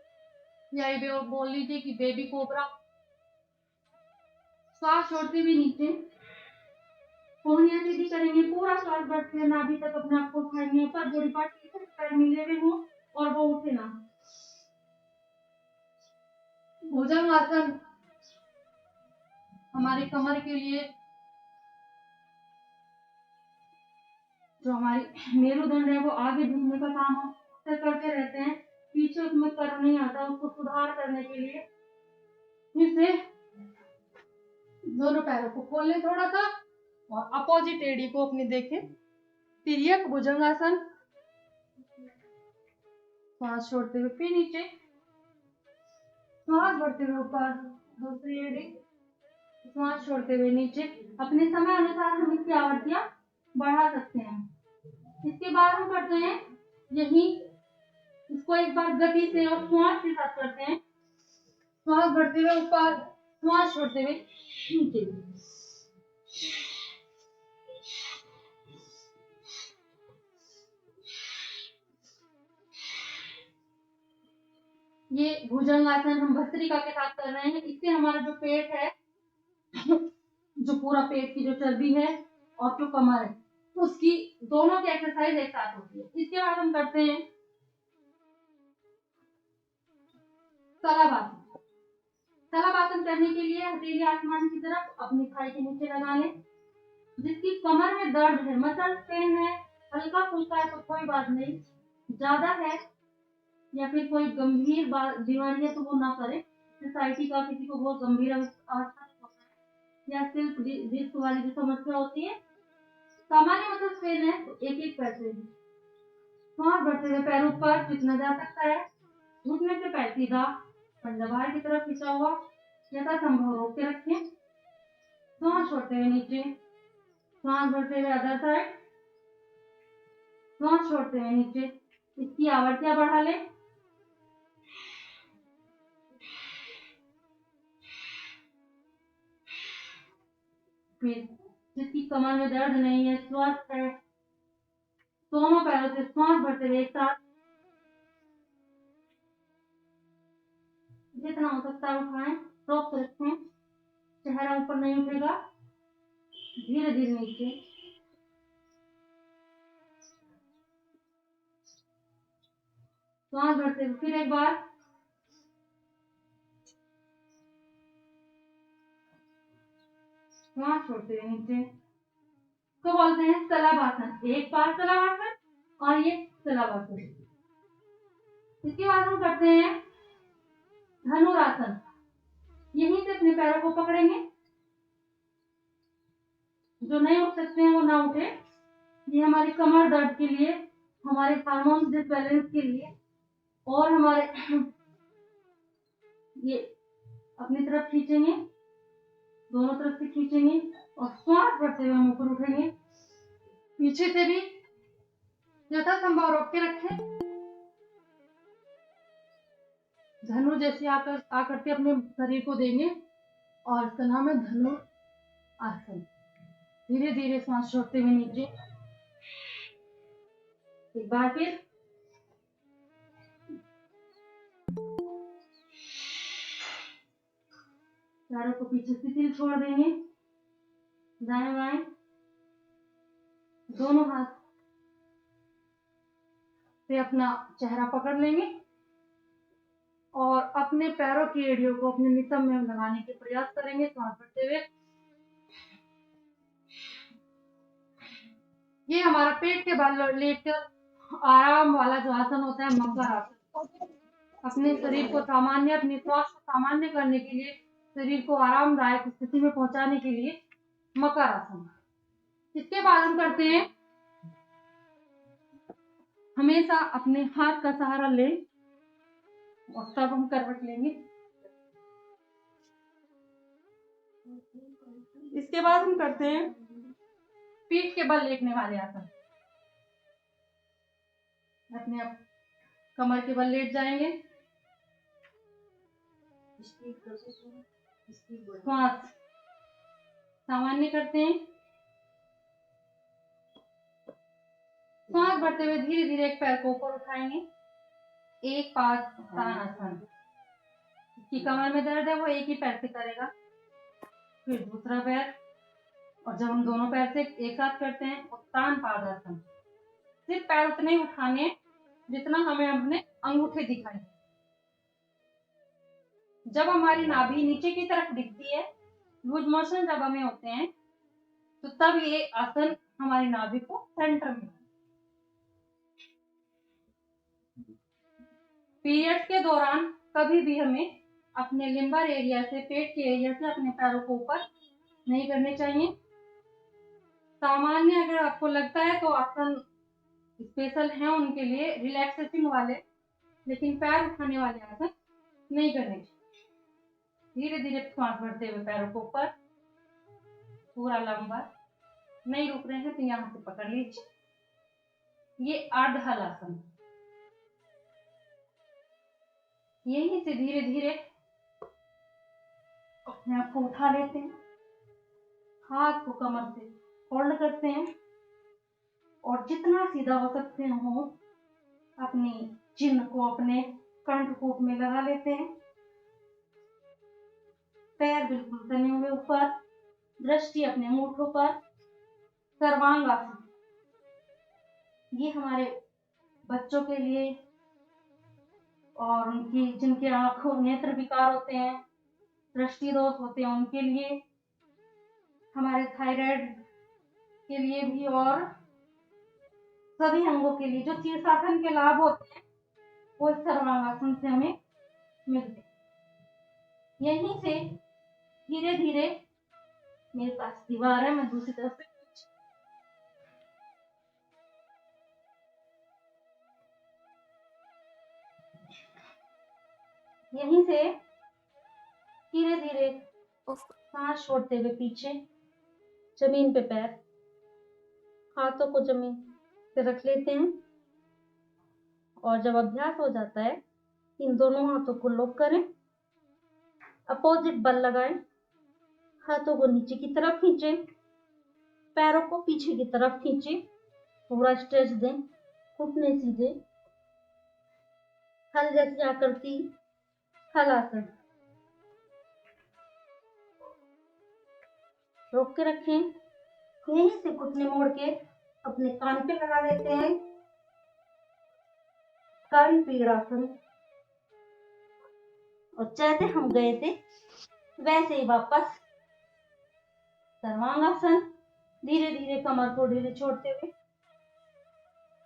[SPEAKER 2] या बोल लीजिए कि बेबी कोबरा। श्वास छोड़ते हुए नीचे, कोहनियां सीधी करेंगे, पूरा श्वास बढ़ते हुए नाभि तक अपने आप को उठाएंगे, ऊपर बॉडी पार्ट पैर मिले हुए हो और वो उठे ना। भुजंग आसन हमारे कमर के लिए, जो हमारी मेरुदंड है वो आगे झुकने का काम हम करते रहते हैं, पीछे उसमें कर नहीं आता, उसको सुधार करने के लिए फिर से दोनों पैरों को खोल ले थोड़ा सा और अपोजिट एड़ी को अपनी देखें। तिर्यक भुजंगासन, सांस छोड़ते हुए फिर नीचे, श्वास बढ़ते हुए ऊपर, दूसरी एड़ी, श्वास छोड़ते हुए नीचे। अपने समय अनुसार हम इसकी आवृत्तियां बढ़ा सकते हैं। इसके बाद हम करते हैं यही, इसको एक बार गति से और श्वास के साथ करते हैं। श्वास बढ़ते हुए ऊपर, श्वास छोड़ते हुए नीचे। ये भुजंगासन हम भस्त्रिका के साथ कर रहे हैं। इससे हमारा जो पेट है, जो पूरा पेट की जो चर्बी है और जो कमर है, उसकी दोनों की एक्सरसाइज एक साथ होती है। इसके बाद हम करते हैं सलाबासन। सलाबासन करने के लिए हथेली आसमान की तरफ अपनी थाई के नीचे लगा लें। जिसकी कमर में दर्द है, मसल पेन है, हल्का फुल्का है तो कोई बात नहीं, ज्यादा है या फिर कोई गंभीर बीमारी है तो वो ना करे। सोसाइटी का किसी को बहुत गंभीर अवस्था या सिर्फ डिस्क वाली जो समस्या होती है, सामान्य मसल पेन है तो एक एक पैर से सांस बढ़ते हुए पैर ऊपर जितना जा सकता है, घुटने से पैर सीधा, पंजा बाहर की तरफ खींचा हुआ, यथा संभव रोक के रखें। सांस छोड़ते हुए नीचे, सांस भरते हुए अदर साइड, सांस छोड़ते हुए नीचे, इसकी आवृत्तियां बढ़ा ले। फिर जिसकी कमर में दर्द नहीं है, स्वस्थ है, दोनों पैरों से सांस भरते हुए एक साथ जितना हो सकता है उठाएं, रोक रखें, चेहरा ऊपर नहीं उठेगा, धीरे धीरे नीचे। सांस भरते हुए फिर एक बार, सांस छोड़ते हुए नीचे। तो बोलते हैं सलाबासन, एक बार सलाबासन और ये सलाबासन। इसके बाद हम करते हैं धनुरासन। यहीं से अपने पैरों को पकड़ेंगे, जो नहीं उठ सकते हैं वो ना उठे। ये हमारी कमर दर्द के लिए, हमारे हार्मोन डिसबैलेंस के लिए और हमारे ये अपनी तरफ खींचेंगे, दोनों तरफ से खींचेंगे और सांस भरते हुए हम ऊपर उठेंगे। पीछे से भी यथासंभव रोक के रखें। धनु जैसी आकृति अपने शरीर को देंगे और इसका नाम है धनु आसन। धीरे धीरे सांस छोड़ते हुए नीचे। एक बार फिर पैरों को पीछे से तिल छोड़ देंगे, दाएं बाएं दोनों हाथ से अपना चेहरा पकड़ लेंगे और अपने पैरों की एड़ियों को अपने नितंब में लगाने के प्रयास करेंगे सांस भरते हुए। ये हमारा पेट के बल लेटकर आराम वाला जो आसन होता है, मकर आसन। अपने शरीर को सामान्य, अपने स्वास्थ्य को सामान्य करने के लिए, शरीर को आरामदायक स्थिति में पहुंचाने के लिए मकर आसन। इसके बाद हम करते हैं, हमेशा अपने हाथ का सहारा लें और तब हम करवट लेंगे। इसके बाद हम करते हैं पीठ के बल लेटने वाले आसन। अपने आप कमर के बल लेट जाएंगे, श्वास सामान्य करते हैं। सांस भरते हुए धीरे धीरे एक पैर को ऊपर उठाएंगे, एक पादासन। जिसकी कमर में दर्द है वो एक ही पैर से करेगा, फिर दूसरा पैर, और जब हम दोनों पैर से एक साथ करते हैं उत्तान पादासन। सिर्फ पैर उतने ही उठाने जितना हमें अपने अंगूठे दिखाई। जब हमारी नाभि नीचे की तरफ दिखती है, लूज मोशन जब हमें होते हैं, तो तब ये आसन हमारी नाभि को सेंटर में। पीरियड्स के दौरान कभी भी हमें अपने लिम्बर एरिया से, पेट के एरिया से अपने पैरों को ऊपर नहीं करने चाहिए। सामान्य अगर आपको लगता है तो आसन स्पेशल है उनके लिए, रिलैक्सेशन वाले, लेकिन पैर उठाने वाले आसन नहीं करने चाहिए। धीरे धीरे सांस भरते हुए पैरों को ऊपर, पूरा लंबा। नहीं रुक रहे हैं तो यहाँ से पकड़ लीजिए। ये अर्धहलासन। यहीं से धीरे धीरे अपने आप को उठा लेते हैं, हाथ को कमर से फोल्ड करते हैं और जितना सीधा हो सकते हो अपनी चिन्ह को अपने कंठकूट में लगा लेते हैं। पैर बिल्कुल तने हुए ऊपर, दृष्टि अपने होठों पर। सर्वांगासन, ये हमारे बच्चों के लिए और उनकी जिनके आंखों नेत्र विकार होते हैं, दृष्टि दोष होते हैं, उनके लिए, हमारे थायराइड के लिए भी और सभी अंगों के लिए जो शीर्षासन के लाभ होते हैं वो सर्वांगासन से हमें मिलते हैं। यहीं से धीरे धीरे, मेरे पास दीवार है, मैं दूसरी तरफ से यहीं से धीरे धीरे सांस छोड़ते हुए पीछे, जमीन पे पैर, हाथों को जमीन से रख लेते हैं और जब अभ्यास हो जाता है इन दोनों हाथों को लॉक करें, अपोजिट बल लगाएं, हाथों को नीचे की तरफ खींचें, पैरों को पीछे की तरफ खींचें, पूरा स्ट्रेच दें, घुटने सीधे, हल जैसी आकृति, हलासन। रोक के रखें, यहीं से घुटने मोड़ के अपने कान पे लगा लेते हैं, कर्ण पीड़ासन। और जैसे हम गए थे वैसे ही वापस सर्वांगासन, धीरे धीरे कमर को ढीले छोड़ते हुए।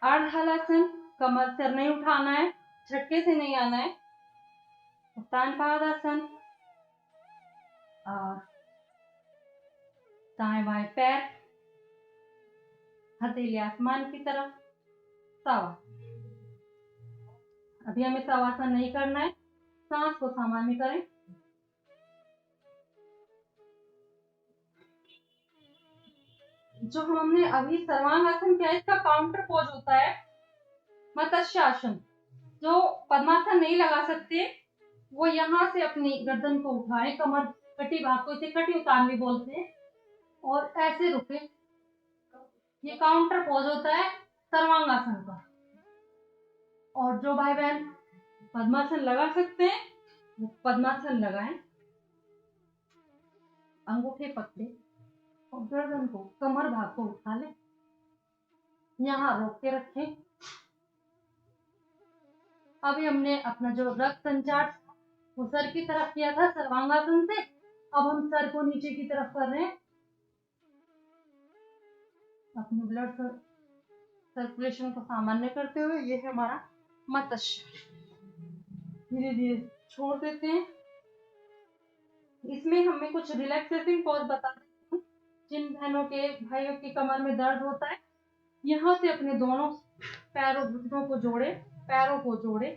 [SPEAKER 2] अर्ध हलासन, कमर सिर नहीं उठाना है, झटके से नहीं आना है। उत्तान पादासन, और दाएं बाएं पैर हथेली आसमान की तरफ, सावा। अभी हमें सवासन नहीं करना है, सांस को सामान्य करें। जो हमने अभी सर्वांगासन किया इसका काउंटर पोज होता है मत्स्यासन। जो पद्मासन नहीं लगा सकते वो यहाँ से अपनी गर्दन को उठाए, कमर कटी भाग को इसे कटी उतान भी बोलते हैं, और ऐसे रुके। ये काउंटर पोज होता है सर्वांगासन का। और जो भाई बहन पद्मासन लगा सकते हैं वो पद्मासन लगाएं, अंगूठे पकड़े और गर्दन को कमर भाग को उठा ले, यहाँ रोक के रखें। अभी हमने अपना जो रक्त संचार वो सर की तरफ किया था सर्वांगासन से, अब हम सर को नीचे की तरफ कर रहे हैं, अपने ब्लड सर्कुलेशन को सामान्य करते हुए। ये है हमारा मत्स्य। धीरे धीरे छोड़ देते हैं। इसमें हमें कुछ रिलैक्सेटिंग पॉज बता देती हूँ। जिन बहनों के भाइयों की कमर में दर्द होता है, यहाँ से अपने दोनों पैरों घुटनों को जोड़े, पैरों को जोड़े,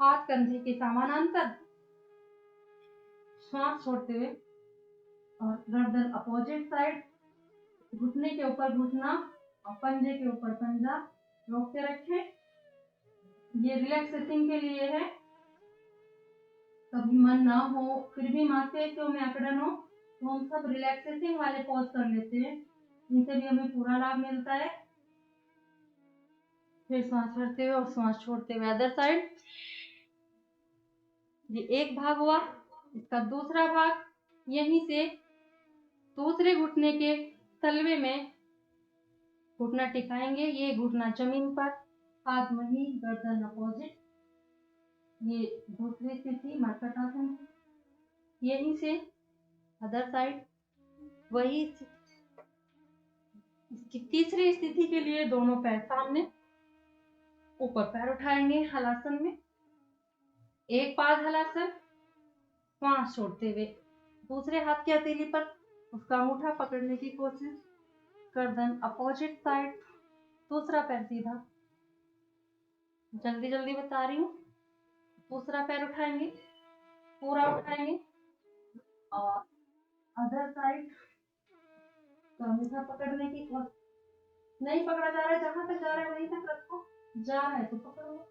[SPEAKER 2] हाथ कंधे के समानांतर, श्वास छोड़ते हुए और गर्दन अपोजिट साइड, घुटने के ऊपर घुटना और पंजे के ऊपर पंजा, रोक के रखें। ये रिलैक्सेटिंग के लिए है। कभी मन ना हो फिर भी मांसपेशियों में अकड़न हो तो हम सब रिलैक्सेटिंग वाले पॉज कर लेते हैं, इनसे भी हमें पूरा लाभ मिलता है। फिर सांस भरते हुए और सांस छोड़ते हुए अदर साइड। ये एक भाग हुआ, इसका दूसरा भाग यहीं से दूसरे घुटने के तलवे में घुटना टिकाएंगे। ये घुटना जमीन पर, हाथ वहीं, गर्दन अपोजिट। ये दूसरी स्थिति मर्कटासन। यहीं से अदर साइड वही। इसकी तीसरी स्थिति के लिए दोनों पैर सामने, ऊपर पैर उठाएंगे हलासन में। एक पाद हलासन, सांस छोड़ते हुए दूसरे हाथ की हथेली पर उसका अंगूठा पकड़ने की कोशिश, गर्दन अपोजिट साइड, दूसरा पैर सीधा। जल्दी जल्दी बता रही हूँ। दूसरा पैर उठाएंगे, पूरा उठाएंगे और अदर साइड अंगूठा पकड़ने की कोशिश। नहीं पकड़ा जा रहा है, जहां तक जा रहा है वहीं तक रखो, जा रहा है तो पकड़ो।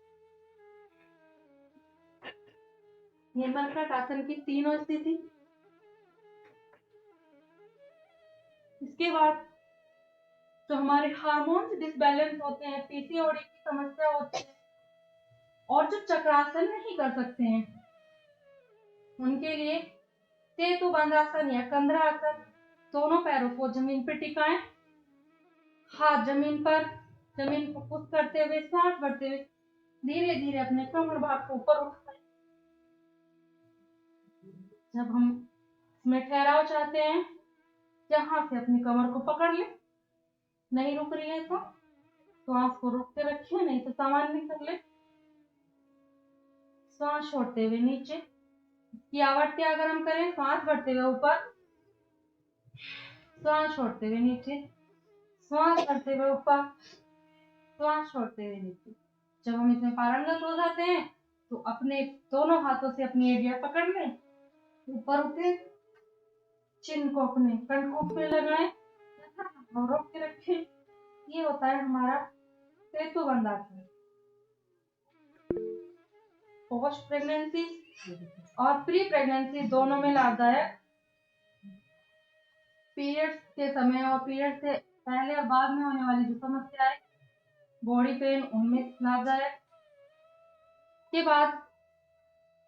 [SPEAKER 2] ये मर्कट आसन की तीनों स्थिति। इसके बाद जो हमारे हार्मोन्स डिसबैलेंस होते हैं, पीसीओडी की समस्या होती है और जो चक्रासन नहीं कर सकते हैं, उनके लिए सेतु बंधासन या कंधरासन, दोनों पैरों को जमीन पर टिकाएं, हाथ जमीन पर, जमीन को पुश करते हुए, सांस भरते हुए धीरे धीरे अपने कमर भाग को ऊपर उठाएं। जब हम इसमें ठहराव चाहते हैं, जहां से अपनी कमर को पकड़ ले, नहीं रुक रही है तो सांस को रोक के रखिए, नहीं तो सामान्य कर ले। सांस छोड़ते हुए नीचे की आवृत्ति अगर हम करें, सांस भरते हुए ऊपर, सांस छोड़ते हुए नीचे, सांस भरते हुए ऊपर, सांस छोड़ते हुए नीचे। जब हम इसमें पारंगत हो जाते हैं तो अपने दोनों हाथों से अपनी एड़ियां पकड़ लें, ऊपर उठे, चिन्ह को अपने कंठों पे लगाएं और रोक के रखें। ये होता है हमारा सेतु बन जाता है। पोस्ट प्रेगनेंसी और प्री प्रेगनेंसी दोनों में लाभदायक, पीरियड्स के समय और पीरियड से पहले और बाद में होने वाली जो समस्याएं, बॉडी पेन, उनमें लाभदायक। के बाद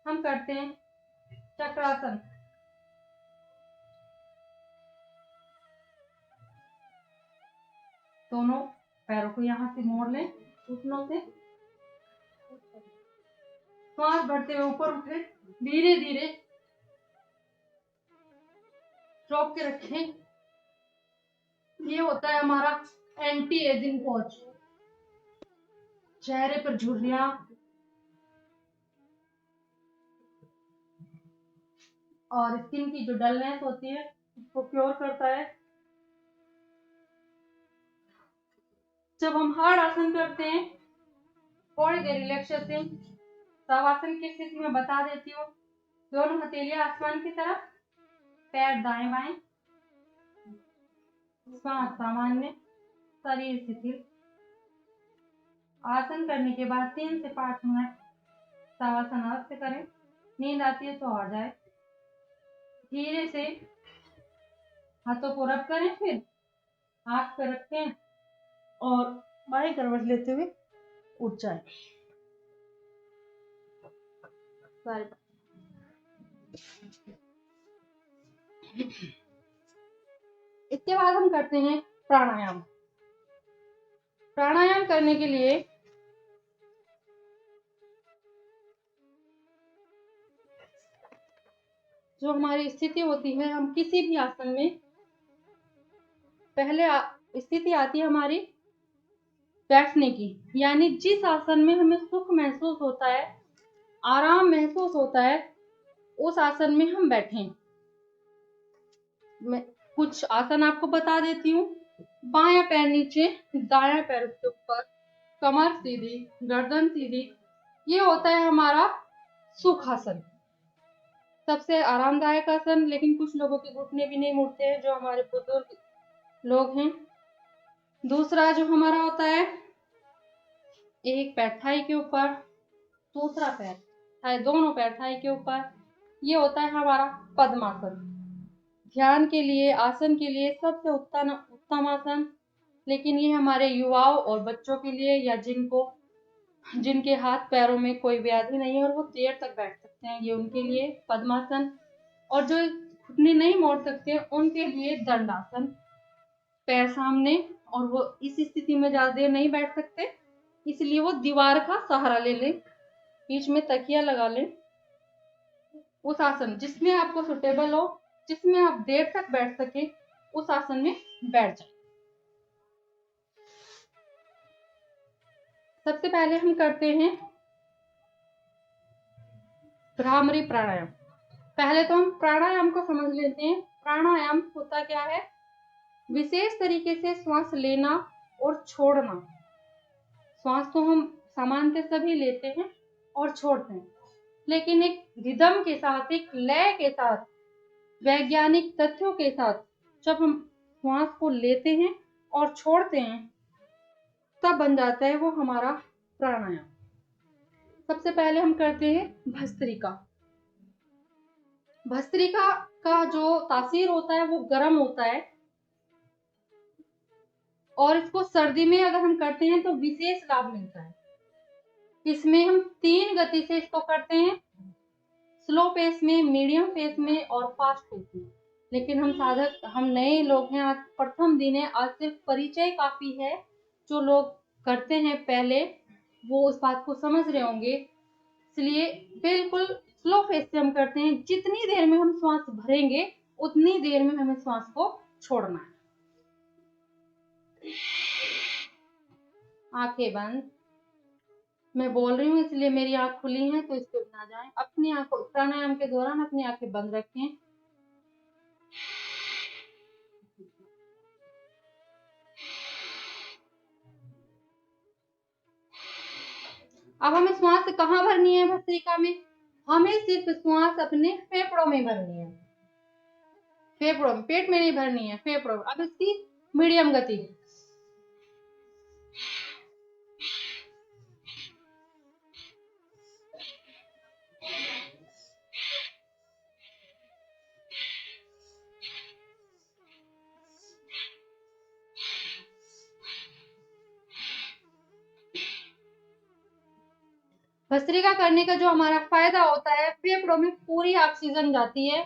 [SPEAKER 2] हम करते हैं चक्रासन। दोनों पैरों को यहाँ से मोड़ लें, घुटनों से श्वास भरते हुए ऊपर उठे, धीरे धीरे रोक के रखें। ये होता है हमारा एंटी एजिंग पोज। चेहरे पर झुर्रियां और स्किन की जो डलनेस होती है उसको क्योर करता है। जब हम हार्ड आसन करते हैं, थोड़ी देर रिलैक्सेशन, शवासन की स्थिति में बता देती हूँ। दोनों हथेलियां आसमान की तरफ, पैर दाएं बाएं, श्वास सामान्य, शरीर शिथिल। आसन करने के बाद 3 से 5 मिनट शवासन अवश्य करें। नींद आती है तो आ जाए। धीरे से हाथों को रब करें, फिर हाथ पे रखें और बाएं करवट लेते हुए उठ जाए। इसके बाद हम करते हैं प्राणायाम। प्राणायाम करने के लिए जो हमारी स्थिति होती है, हम किसी भी आसन में पहले स्थिति आती है हमारी बैठने की, यानी जिस आसन में हमें सुख महसूस होता है, आराम महसूस होता है, उस आसन में हम बैठें। मैं कुछ आसन आपको बता देती हूँ। बायां पैर नीचे, दायां पैर उसके ऊपर, कमर सीधी, गर्दन सीधी। ये होता है हमारा सुखासन, सबसे आरामदायक आसन। लेकिन कुछ लोगों के घुटने भी नहीं मुड़ते हैं, जो हमारे बुजुर्ग लोग हैं। दूसरा जो हमारा होता है, एक पैर थाई के ऊपर, दूसरा पैर दोनों पैर थाई के ऊपर। ये होता है हमारा पद्मासन। ध्यान के लिए, आसन के लिए सबसे उत्तम आसन। लेकिन ये हमारे युवाओं और बच्चों के लिए, या जिनके हाथ पैरों में कोई व्याधि नहीं है और वो देर तक बैठ सकते हैं, ये उनके लिए पद्मासन। और जो घुटने नहीं मोड़ सकते, उनके लिए दंडासन। पैर सामने, और वो इस स्थिति में ज्यादा देर नहीं बैठ सकते, इसलिए वो दीवार का सहारा ले लें, बीच में तकिया लगा लें। उस आसन जिसमें आपको सुटेबल हो, जिसमें आप देर तक बैठ सके, उस आसन में बैठ जाए। सबसे पहले हम करते हैं भ्रामरी प्राणायाम। पहले तो हम प्राणायाम को समझ लेते हैं। प्राणायाम होता क्या है? विशेष तरीके से श्वास लेना और छोड़ना। श्वास तो हम सामान्यतः सभी लेते हैं और छोड़ते हैं, लेकिन एक रिदम के साथ, एक लय के साथ, वैज्ञानिक तथ्यों के साथ जब हम श्वास को लेते हैं और छोड़ते हैं, तब बन जाता है वो हमारा प्राणायाम। सबसे पहले हम करते हैं भस्त्रिका। भस्त्रिका का जो तासीर होता है वो गर्म होता है, और इसको सर्दी में अगर हम करते हैं तो विशेष लाभ मिलता है। इसमें हम 3 गति से इसको करते हैं, स्लो पेस में, मीडियम पेस में और फास्ट पेस में। लेकिन हम नए लोग हैं, आज प्रथम दिन है, आज सिर्फ परिचय काफी है। जो लोग करते हैं पहले, वो उस बात को समझ रहे होंगे। इसलिए बिल्कुल स्लो पेस से हम करते हैं। जितनी देर में हम श्वास भरेंगे, उतनी देर में हमें श्वास को छोड़ना है। आंखें बंद। मैं बोल रही हूँ इसलिए मेरी आंख खुली है, तो इस पे ना जाएं। अपनी आंखों, प्राणायाम के दौरान अपनी आंखें बंद रखें। अब हमें श्वास कहाँ भरनी है भस्त्रिका में? हमें सिर्फ श्वास अपने फेफड़ों में भरनी है। फेफड़ों में, पेट में नहीं भरनी है, फेफड़ों में। अब इसकी मीडियम गति। भस्त्रिका करने का जो हमारा फायदा होता है, फेफड़ों में पूरी ऑक्सीजन जाती है।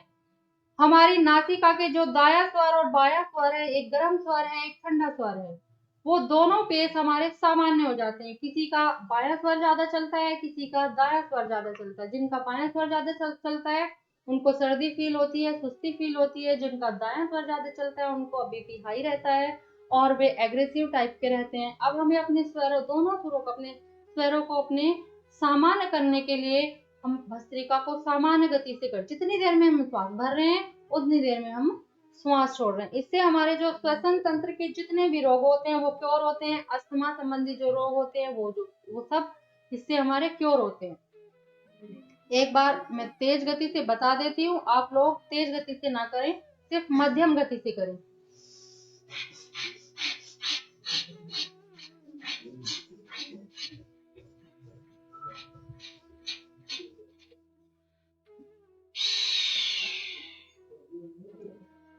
[SPEAKER 2] हमारी नासिका के जो दाया स्वर और बाया स्वर है, एक गर्म स्वर है, एक ठंडा स्वर है, वो दोनों पेश हमारे सामान्य हो जाते हैं। किसी का बाया स्वर ज्यादा चलता है, किसी का दाया स्वर ज्यादा चलता है। जिनका बाया स्वर ज्यादा चलता है उनको सर्दी फील होती है, सुस्ती फील होती है। जिनका दाया स्वर ज्यादा चलता है उनको बीपी हाई रहता है और वे एग्रेसिव टाइप के रहते हैं। अब हमें अपने स्वरों, दोनों स्वरों को, अपने स्वरों को अपने सामान्य करने के लिए हम भस्त्रिका को सामान्य गति से कर, जितनी देर में हम श्वास भर रहे हैं उतनी देर में हम श्वास छोड़ रहे हैं। इससे हमारे जो श्वसन तंत्र के जितने भी रोग होते हैं वो क्योर होते हैं। अस्थमा संबंधी जो रोग होते हैं वो सब इससे हमारे क्योर होते हैं। एक बार मैं तेज गति से बता देती हूँ, आप लोग तेज गति से ना करें, सिर्फ मध्यम गति से करें।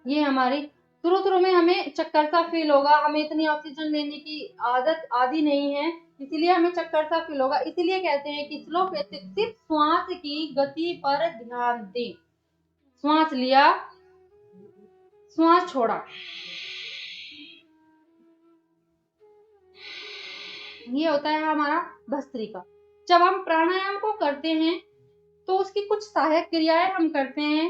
[SPEAKER 2] ये हमारी शुरू में हमें चक्कर सा फील होगा, हमें इतनी ऑक्सीजन लेने की आदत आदि नहीं है, इसीलिए हमें चक्कर सा फील होगा। इसीलिए कहते हैं कि स्लो फेसिक, सिर्फ श्वास की गति पर ध्यान दें। श्वास लिया, श्वास छोड़ा, ये होता है हमारा भस्त्रिका। जब हम प्राणायाम को करते हैं तो उसकी कुछ सहायक क्रियाएं हम करते हैं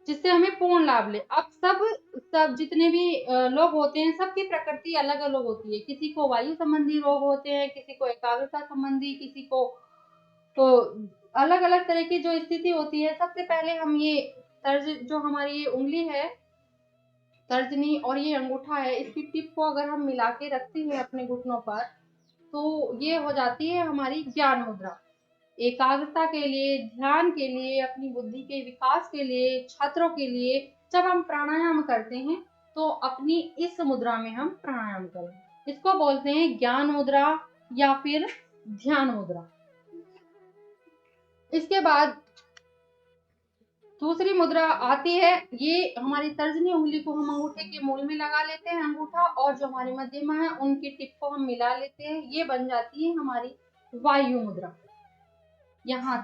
[SPEAKER 2] जिससे हमें पूर्ण लाभ ले। अब सब जितने भी लोग होते हैं, सबकी प्रकृति अलग अलग होती है। किसी को वायु संबंधी रोग होते हैं, किसी को एकाग्रता संबंधी, किसी को तो अलग अलग तरह की जो स्थिति होती है। सबसे पहले हम ये तर्ज, जो हमारी ये उंगली है तर्जनी और ये अंगूठा है, इसकी टिप को अगर हम मिला के रखते हैं अपने घुटनों पर तो ये हो जाती है हमारी ज्ञान मुद्रा। एकाग्रता के लिए, ध्यान के लिए, अपनी बुद्धि के विकास के लिए, छात्रों के लिए जब हम प्राणायाम करते हैं तो अपनी इस मुद्रा में हम प्राणायाम करें। इसको बोलते हैं ज्ञान मुद्रा या फिर ध्यान मुद्रा। इसके बाद दूसरी मुद्रा आती है, ये हमारी तर्जनी उंगली को हम अंगूठे के मूल में लगा लेते हैं, अंगूठा और जो हमारी मध्यमा है उनकी टिप को हम मिला लेते हैं। ये बन जाती है हमारी वायु मुद्रा। यहाँ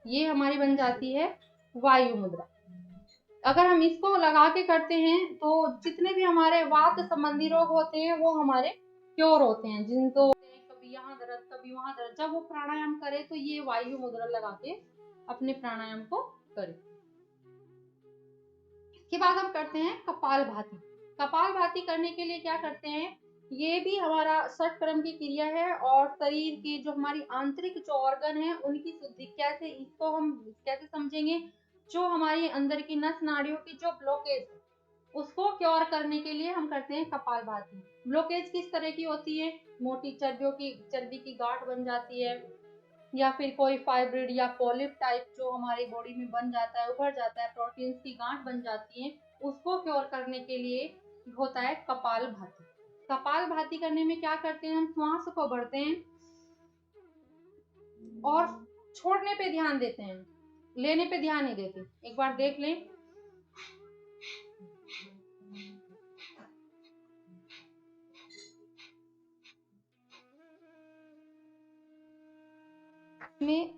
[SPEAKER 2] ये हमारी बन जाती है वायु मुद्रा। अगर हम इसको लगा के करते हैं तो जितने भी हमारे वात संबंधी रोग होते हैं वो हमारे क्योर होते हैं। जिनको कभी यहाँ दर्द कभी वहां दर्द, जब वो प्राणायाम करे तो ये वायु मुद्रा लगा के अपने प्राणायाम को करें। इसके बाद हम करते हैं कपालभाति। कपालभाति करने के लिए क्या करते हैं, ये भी हमारा षटक्रम की क्रिया है और शरीर की जो हमारी आंतरिक जो ऑर्गन है उनकी शुद्धि कैसे, इसको हम कैसे समझेंगे। जो हमारी अंदर की नस नाड़ियों की जो ब्लॉकेज उसको क्योर करने के लिए हम करते हैं कपालभाति। ब्लॉकेज किस तरह की होती है, मोटी चर्बी की गांठ बन जाती है या फिर कोई फाइब्रिड या पॉलिप टाइप जो हमारी बॉडी में बन जाता है, उभर जाता है, प्रोटीन्स की गांठ बन जाती है, उसको क्योर करने के लिए होता है कपालभाति। कपालभाति करने में क्या करते हैं, हम श्वास को भरते हैं और छोड़ने पे ध्यान देते हैं, लेने पे ध्यान नहीं देते। एक बार देख लें। में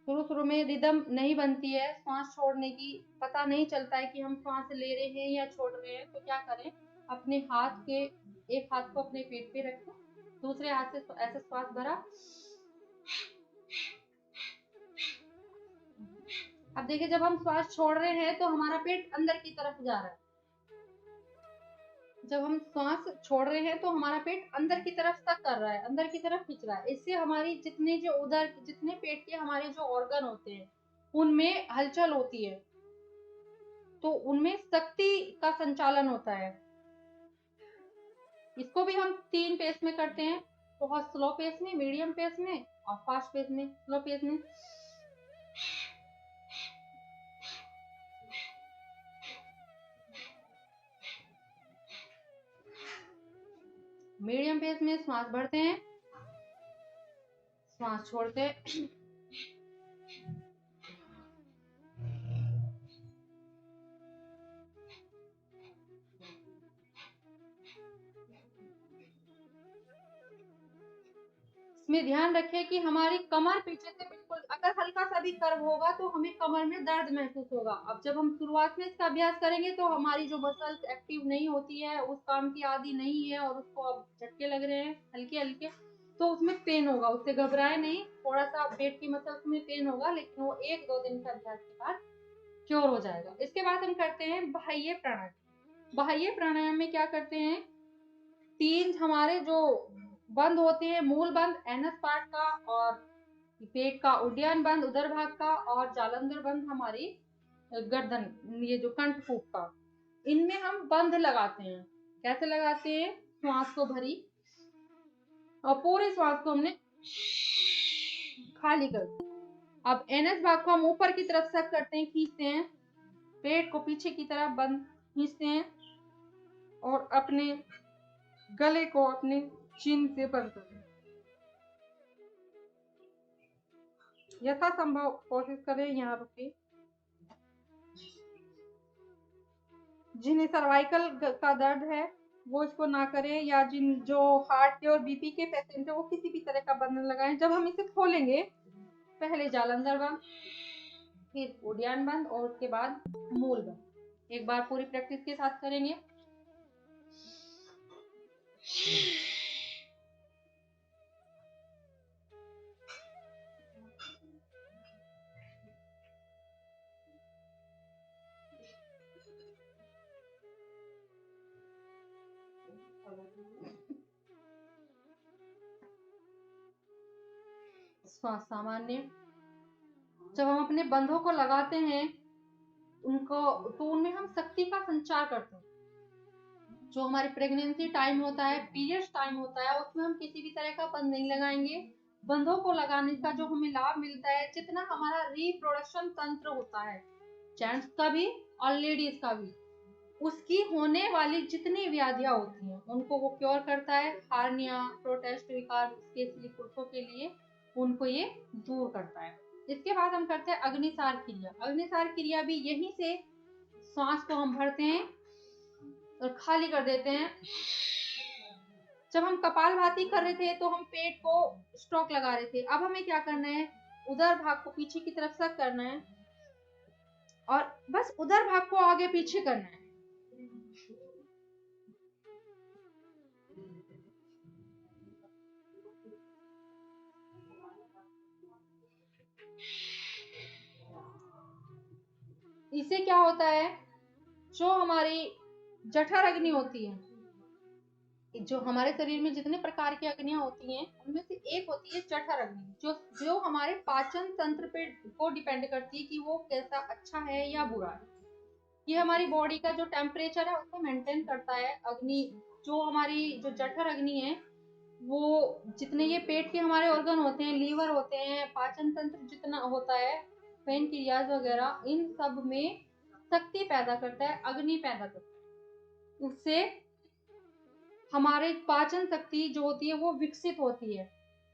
[SPEAKER 2] शुरू में रिदम नहीं बनती है, श्वास छोड़ने की पता नहीं चलता है कि हम श्वास ले रहे हैं या छोड़ रहे हैं, तो क्या करें, अपने हाथ के एक हाथ को अपने पेट पे रखें, दूसरे हाथ से ऐसे श्वास भरा। अब देखिए जब हम श्वास छोड़ रहे हैं तो हमारा पेट अंदर की तरफ जा रहा है। जब हम श्वास छोड़ रहे हैं तो हमारा पेट अंदर की तरफ तक कर रहा है, अंदर की तरफ खींच रहा है। इससे हमारी जितने पेट के हमारे जो ऑर्गन होते हैं उनमें हलचल होती है, तो उनमें शक्ति का संचालन होता है। इसको भी हम 3 पेस में करते हैं, बहुत स्लो पेस में, मीडियम पेस में और फास्ट पेस में। स्लो पेस में मीडियम पेस में श्वास भरते हैं, श्वास छोड़ते हैं। इसमें ध्यान रखें कि हमारी कमर पीछे से बिल्कुल, अगर हल्का सा भी कर्व होगा तो हमें कमर में दर्द महसूस होगा। अब जब हम शुरुआत में इसका अभ्यास करेंगे तो हमारी जो मसल्स एक्टिव नहीं होती है, उस काम की आदी नहीं है और उसको अब झटके लग रहे हैं हल्के हल्के, तो उसमें पेन होगा। उससे घबराए नहीं, थोड़ा सा पेट की मसल्स में पेन होगा, लेकिन वो 1-2 दिन के अभ्यास के बाद क्योर हो जाएगा। इसके बाद हम करते हैं बाह्य प्राणायाम। बाह्य प्राणायाम में क्या करते हैं, 3 हमारे जो बंद होते हैं, मूल बंद एनस पार्ट का, और पेट का उड्डयन बंद उदर भाग का, और जालंधर बंद हमारी गर्दन, ये जो कंठकूप का, इनमें हम बंद लगाते हैं। कैसे लगाते हैं, श्वास को भरी और पूरे श्वास को हमने खाली कर दिया। अब एनएस भाग को हम ऊपर की तरफ सक करते हैं, खींचते हैं, पेट को पीछे की तरफ बंद खींचते हैं और अपने गले को अपने चिन से बंद करते हैं। यथासंभव कोशिश करें यहाँ रुके। जिन्हें सर्वाइकल का दर्द है वो इसको ना करें, या जो हार्ट के और बीपी के पेशेंट है वो किसी भी तरह का बंधन लगाएं। जब हम इसे खोलेंगे, पहले जालंधर बंद, फिर उड्डयन बंद और उसके बाद मूल बंद। एक बार पूरी प्रैक्टिस के साथ करेंगे। श्वास सामान्य। जब हम अपने बंधों को लगाते हैं उनको, तो उनमें हम शक्ति का संचार करते हैं। जो हमारी प्रेगनेंसी टाइम होता है, पीरियड्स टाइम होता है, उसमें हम किसी भी तरह का बंध नहीं लगाएंगे। बंधों को लगाने का जो हमें लाभ मिलता है, जितना हमारा रिप्रोडक्शन तंत्र होता है, जेंट्स का भी और लेडीज का भी, उसकी होने वाली जितनी व्याधियां होती हैं उनको वो क्योर करता है। हार्निया, प्रोटेस्ट विकार, स्पेशली पुरुषों के लिए उनको ये दूर करता है। इसके बाद हम करते हैं अग्निसार क्रिया। अग्निसार क्रिया भी यहीं से श्वास को हम भरते हैं और खाली कर देते हैं। जब हम कपालभाति कर रहे थे तो हम पेट को स्ट्रोक लगा रहे थे। अब हमें क्या करना है, उदर भाग को पीछे की तरफ सक करना है और बस उदर भाग को आगे पीछे करना है। इससे क्या होता है, जो हमारी जठर अग्नि होती है, जो हमारे शरीर में जितने प्रकार की अग्नियां होती हैं उनमें से एक होती है जठर अग्नि, जो हमारे पाचन तंत्र पे को डिपेंड करती है कि वो कैसा अच्छा है या बुरा है। ये हमारी बॉडी का जो टेम्परेचर है उसको मेंटेन करता है। अग्नि, जो हमारी जो जठर अग्नि है, वो जितने ये पेट के हमारे ऑर्गन होते हैं, लीवर होते हैं, पाचन तंत्र जितना होता है, पेनक्रियाज वगैरह, इन सब में शक्ति पैदा करता है, अग्नि पैदा करता है। उससे हमारे पाचन शक्ति जो होती है वो विकसित होती है।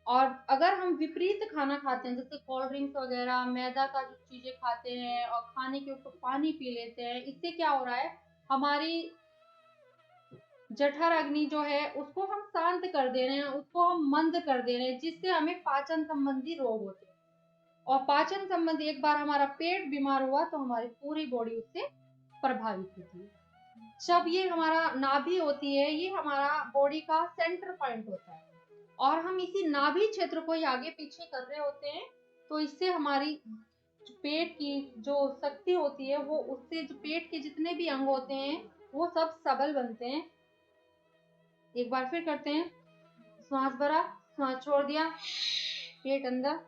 [SPEAKER 2] और अगर हम विपरीत खाना खाते हैं, जैसे कोल्ड ड्रिंक्स वगैरह, मैदा का जो चीजें खाते हैं और खाने के ऊपर पानी पी लेते हैं, इससे क्या हो रहा है, हमारी जठर अग्नि जो है उसको हम शांत कर दे रहे हैं, उसको हम मंद कर दे रहे हैं, जिससे हमें पाचन संबंधी रोग होते हैं। और पाचन संबंधी, एक बार हमारा पेट बीमार हुआ तो हमारी पूरी बॉडी उससे प्रभावित होती है। जब ये हमारा नाभि होती है, ये हमारा बॉडी का सेंटर पॉइंट होता है और हम इसी नाभि क्षेत्र को ही आगे पीछे कर रहे होते हैं, तो इससे हमारी पेट की जो शक्ति होती है, वो उससे जो पेट के जितने भी अंग होते हैं वो सब सबल बनते हैं। एक बार फिर करते हैं। श्वास भरा, श्वास छोड़ दिया, पेट अंदर,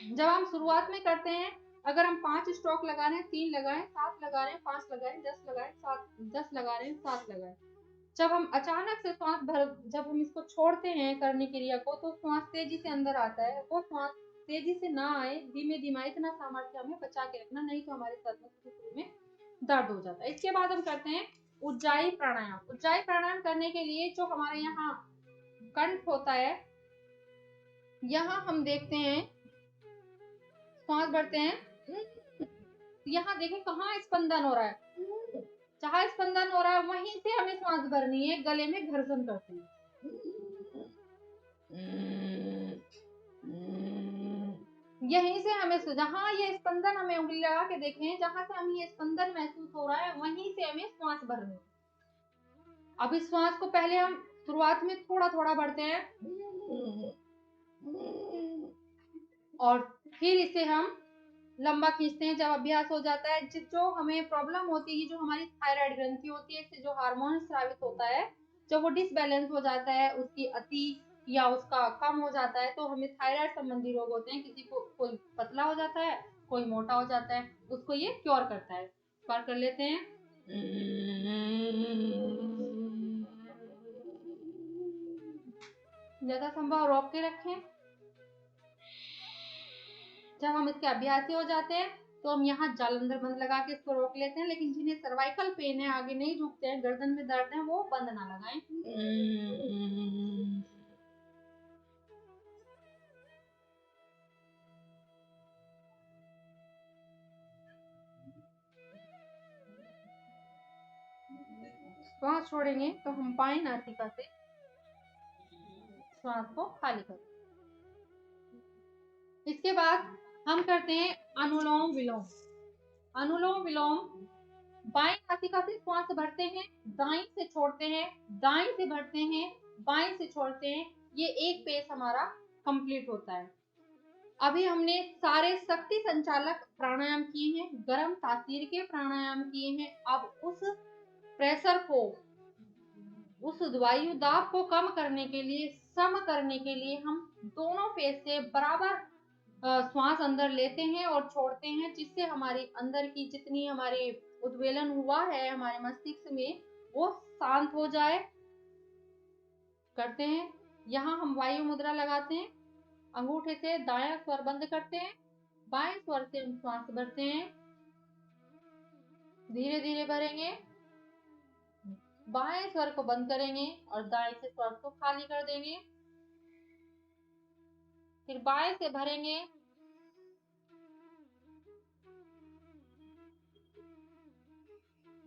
[SPEAKER 2] जब हम शुरुआत में करते हैं, अगर हम 5 स्ट्रोक लगा रहे हैं, 3 लगाएं, 7 लगा रहे हैं, 5 लगाएं, 10 लगाएं, 7, 10 लगा रहे हैं, 7 लगाएं। जब हम अचानक से श्वास भर, जब हम इसको छोड़ते हैं करने क्रिया को, तो श्वास तेजी से अंदर आता है। वो श्वास तेजी से ना आए, धीमे धीमे, इतना सामर्थ्य हमें बचा के रखना, नहीं तो हमारे सर में शुरू में दर्द हो जाता है। इसके बाद हम करते हैं उज्जाई प्राणायाम। उज्जाई प्राणायाम करने के लिए जो हमारे यहाँ कंठ होता है, यहाँ हम देखते हैं, श्वास भरते हैं तो यहाँ देखें कहाँ स्पंदन हो रहा है, जहाँ स्पंदन हो रहा है वहीं से हमें सांस भरनी है, गले में घर्षण करते हैं। यहीं से हमें जहाँ ये स्पंदन, हमें उंगली लगा के देखें, जहाँ से हमें ये स्पंदन महसूस हो रहा है वहीं से हमें श्वास भरनी है। अब इस श्वास को पहले हम शुरुआत में थोड़ा थोड़ा भरते हैं और फिर इसे हम लंबा खींचते हैं। जब अभ्यास हो जाता है, जो हमें प्रॉब्लम होती है, जो हमारी थायराइड ग्रंथि होती है, इससे जो हार्मोन स्रावित होता है, जब वो डिसबैलेंस हो जाता है, उसकी अति या उसका कम हो जाता है, तो हमें थायराइड संबंधी रोग होते हैं। किसी को कोई पतला हो जाता है, कोई मोटा हो जाता है, उसको ये क्योर करता है। क्योर कर लेते हैं। ज्यादा संभव रोक के रखें। जब हम इसके अभ्यासी हो जाते हैं तो हम यहाँ जालंधर बंद लगा के इसको रोक लेते हैं, लेकिन जिन्हें सर्वाइकल पेन है, आगे नहीं झुकते हैं, गर्दन में दर्द है, वो बंद ना लगाएं। श्वास छोड़ेंगे तो हम बाएं नासिका से श्वास को खाली करें। इसके बाद हम करते हैं अनुलोम विलोम। अनुलोम विलोम, बाएं नासिका से श्वास भरते हैं, दाएं से छोड़ते हैं, दाएं से भरते हैं, बाएं से छोड़ते हैं। ये एक पेस हमारा कंप्लीट होता है। अभी हमने सारे शक्ति संचालक प्राणायाम किए हैं, गर्म तासीर के प्राणायाम किए हैं। अब उस प्रेशर को, उस वायु दाब को कम करने के लिए, सम करने के लिए हम दोनों फेस से बराबर श्वास अंदर लेते हैं और छोड़ते हैं, जिससे हमारी अंदर की जितनी हमारे उद्वेलन हुआ है हमारे मस्तिष्क में, वो शांत हो जाए। करते हैं। यहाँ हम वायु मुद्रा लगाते हैं, अंगूठे से दायां स्वर बंद करते हैं, बाएं स्वर से हम श्वास भरते हैं, धीरे धीरे भरेंगे, बाएं स्वर को बंद करेंगे और दाएं से श्वास को खाली कर देंगे, फिर बाएं से भरेंगे,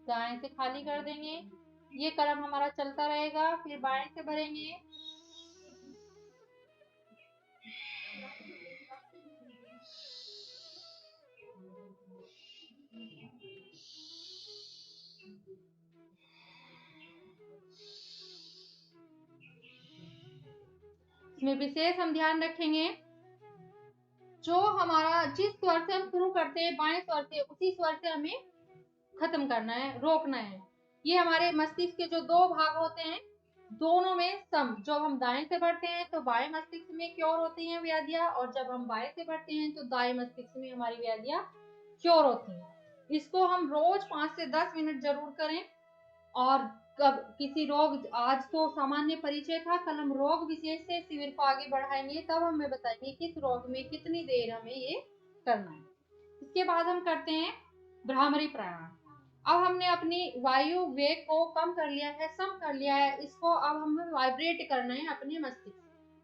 [SPEAKER 2] दाएं से खाली कर देंगे। ये क्रम हमारा चलता रहेगा। फिर बाएं से भरेंगे, इसमें विशेष हम ध्यान रखेंगे, जो हमारा जिस स्वर से हम शुरू करते हैं बाएं स्वर से, उसी स्वर से हमें खत्म करना है, रोकना है। ये हमारे मस्तिष्क के जो दो भाग होते हैं, दोनों में सम। जब हम दाएं से बढ़ते हैं तो बाएं मस्तिष्क में क्योर होती हैं व्याधियां, और जब हम बाएं से बढ़ते हैं तो दाएं मस्तिष्क में हमारी व्याधियां क्योर होती हैं। इसको हम रोज 5 से 10 मिनट जरूर करें। और कब किसी रोग, आज तो सामान्य परिचय था, कल हम रोग विशेष से शिविर को आगे बढ़ाएंगे, तब हमें बताएंगे किस रोग में कितनी देर हमें ये करना है। इसके बाद हम करते हैं भ्रामरी प्राणायाम। अब हमने अपनी वायु वेग को कम कर लिया है, सम कर लिया है, इसको अब हमें वाइब्रेट करना है अपने मस्तिष्क।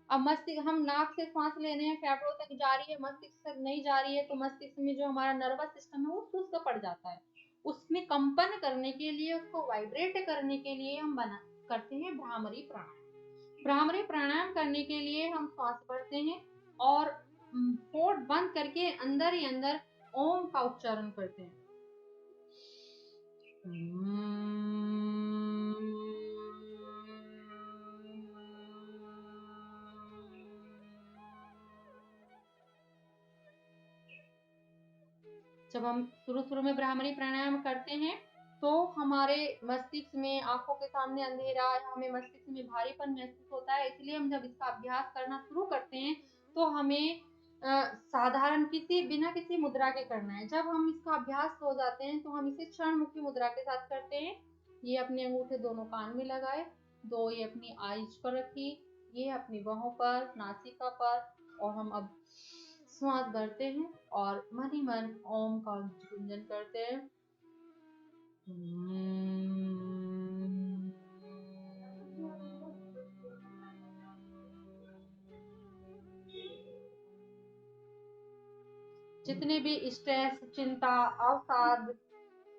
[SPEAKER 2] अब मस्तिष्क, हम नाक से सांस ले रहे हैं, फेफड़ों तक जा रही है, मस्तिष्क तक नहीं जा रही है, तो मस्तिष्क में जो हमारा नर्वस सिस्टम है वो सुस्त पड़ जाता है। उसमें कंपन करने के लिए, उसको वाइब्रेट करने के लिए हम करते हैं भ्रामरी प्राणायाम। भ्रामरी प्राणायाम करने के लिए हम श्वास भरते हैं और होठ बंद करके अंदर ही अंदर ओम का उच्चारण करते हैं। जब हम शुरू में भ्रामरी प्राणायाम करते हैं तो हमारे मस्तिष्क में, आंखों के सामने अंधेरा, हमें मस्तिष्क में भारीपन महसूस होता है। इसलिए हम जब इसका अभ्यास करना शुरू करते हैं तो हमें साधारण बिना किसी मुद्रा के करना है। जब हम इसका अभ्यास हो जाते हैं तो हम इसे क्षण मुखी मुद्रा के साथ करते हैं। ये अपने अंगूठे दोनों कान में लगाए, दो ये अपनी आईज पर रखी, ये अपनी बाहों पर, नासिका पर, और हम अब श्वास भरते हैं और मन ही मन ओम का गुंजन करते हैं। जितने भी स्ट्रेस, चिंता, अवसाद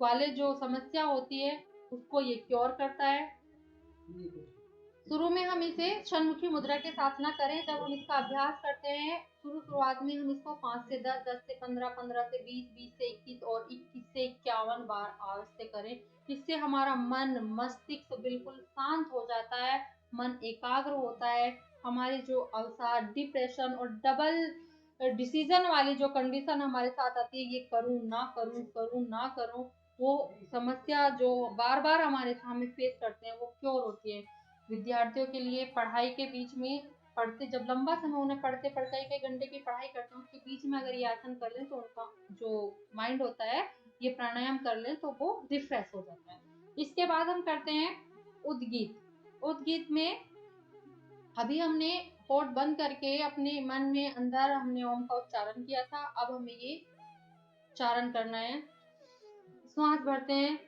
[SPEAKER 2] वाले जो समस्या होती है उसको ये क्योर करता है। शुरू में हम इसे षण्मुखी मुद्रा के साथ ना करें। जब हम इसका अभ्यास करते हैं शुरुआत में हम इसको 5 से 10, 10 से 15, 15 से 20, 20 से 21 और 21 से 51 बार आवर्त से करें। इससे हमारा मन, मस्तिष्क बिल्कुल शांत हो जाता है, मन एकाग्र होता है। हमारी जो अवसाद, डिप्रेशन और डबल डिसीजन वाली जो कंडीशन हमारे साथ आती है, ये करूं ना करूं, करूं ना करूं, वो समस्या जो बार बार हमारे सामने फेस करते हैं वो क्योर होती है। विद्यार्थियों के लिए पढ़ाई के बीच में पढ़ते, जब लंबा समय उन्हें पढ़ते पढ़ते कई घंटे की पढ़ाई करते हैं, उसके बीच में अगर ये आसन कर लें तो उनका जो माइंड होता है, ये प्राणायाम कर लें तो वो रिफ्रेश हो जाता है। इसके बाद हम करते हैं उद्गीत। उद्गीत में अभी हमने होठ बंद करके अपने मन में अंदर हमने ओम का उच्चारण किया था, अब हमें ये उच्चारण करना है। श्वास भरते हैं,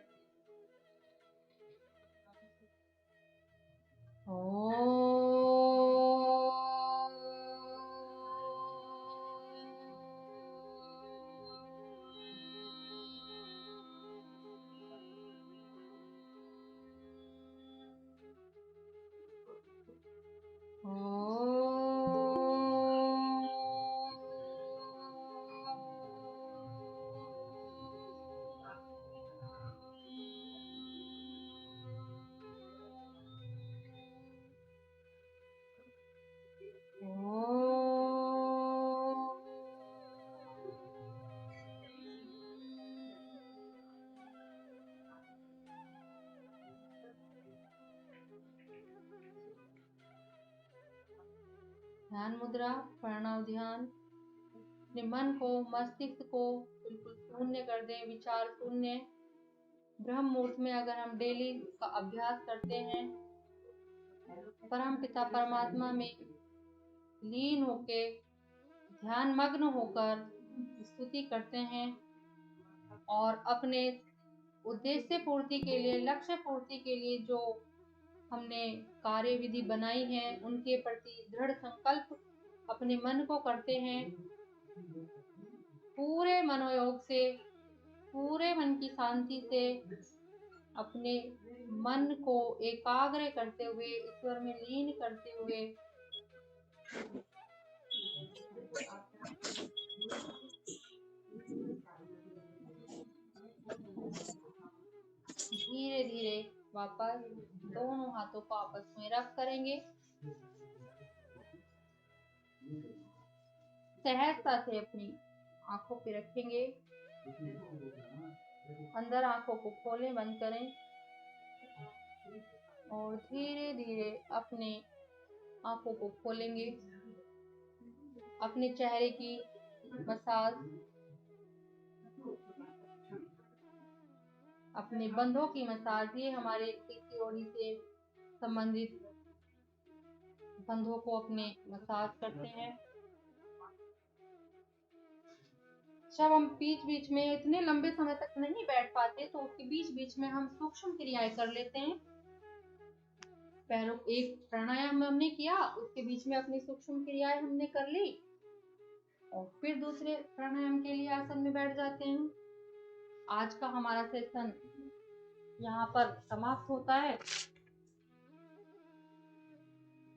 [SPEAKER 2] ध्यान मुद्रा, प्रणव ध्यान। अपने मन को, मस्तिष्क को बिल्कुल शून्य कर दें, विचार शून्य। ब्रह्म मुहूर्त में अगर हम डेली का अभ्यास करते हैं, परम पिता परमात्मा में लीन होके, ध्यान मग्न होकर स्तुति करते हैं और अपने उद्देश्य पूर्ति के लिए, लक्ष्य पूर्ति के लिए जो हमने कार्य विधि बनाई है उनके प्रति दृढ़ संकल्प अपने मन को करते हैं। पूरे मनोयोग से, पूरे मन की शांति से अपने मन को एकाग्र करते हुए, ईश्वर में लीन करते हुए धीरे धीरे वापस दोनों हाथों को आपस में रब करेंगे। सहजता से अपनी आंखों पे रखेंगे, अंदर आंखों को खोलें, बंद करें और धीरे धीरे अपने आंखों को खोलेंगे। अपने चेहरे की मसाज, अपने बंधों की मसाज, ये हमारे पीसीओडी से संबंधित बंधों को अपने मसाज करते हैं। जब हम बीच बीच में इतने लंबे समय तक नहीं बैठ पाते तो उसके बीच बीच में हम सूक्ष्म क्रियाएं कर लेते हैं। पैरों, एक प्राणायाम हमने किया, उसके बीच में अपनी सूक्ष्म क्रियाएं हमने कर ली और फिर दूसरे प्राणायाम के लिए आसन में बैठ जाते हैं। आज का हमारा सेशन यहाँ पर समाप्त होता है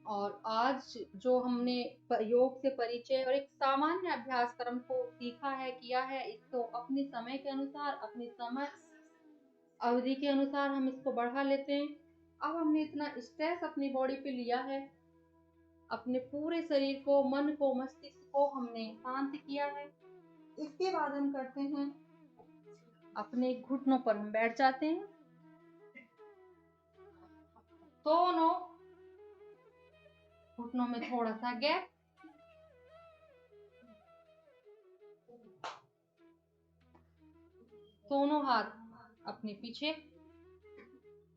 [SPEAKER 2] और आज जो हमने योग से परिचय और एक सामान्य अभ्यास क्रम को सीखा है, किया है, इसको अपने समय के अनुसार, अपने समय अवधि के अनुसार हम इसको बढ़ा लेते हैं। अब हमने इतना स्ट्रेस अपनी बॉडी पे लिया है, अपने पूरे शरीर को, मन को, मस्तिष्क को हमने शांत किया है। इसके बाद हम करते हैं, अपने घुटनों पर हम बैठ जाते हैं, दोनों घुटनों में थोड़ा सा गैप, दोनों हाथ अपने पीछे,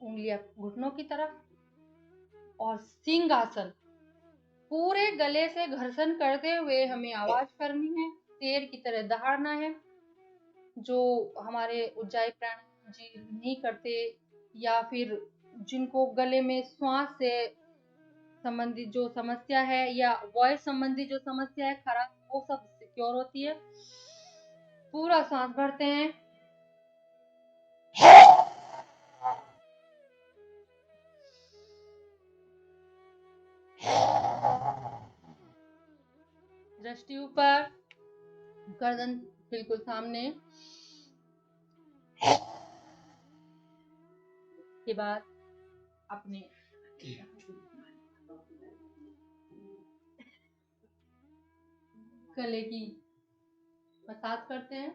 [SPEAKER 2] उंगलियां घुटनों की तरफ और सिंहासन। पूरे गले से घर्षण करते हुए हमें आवाज करनी है, शेर की तरह दहाड़ना है। जो हमारे उज्जाई प्राणायाम जी नहीं करते या फिर जिनको गले में श्वास से संबंधित जो समस्या है या वॉइस संबंधी जो समस्या है खराब, वो सब सिक्योर होती है। पूरा सांस भरते हैं, दृष्टि ऊपर, गर्दन बिल्कुल सामने। के बाद अपने गले की मसाज करते हैं।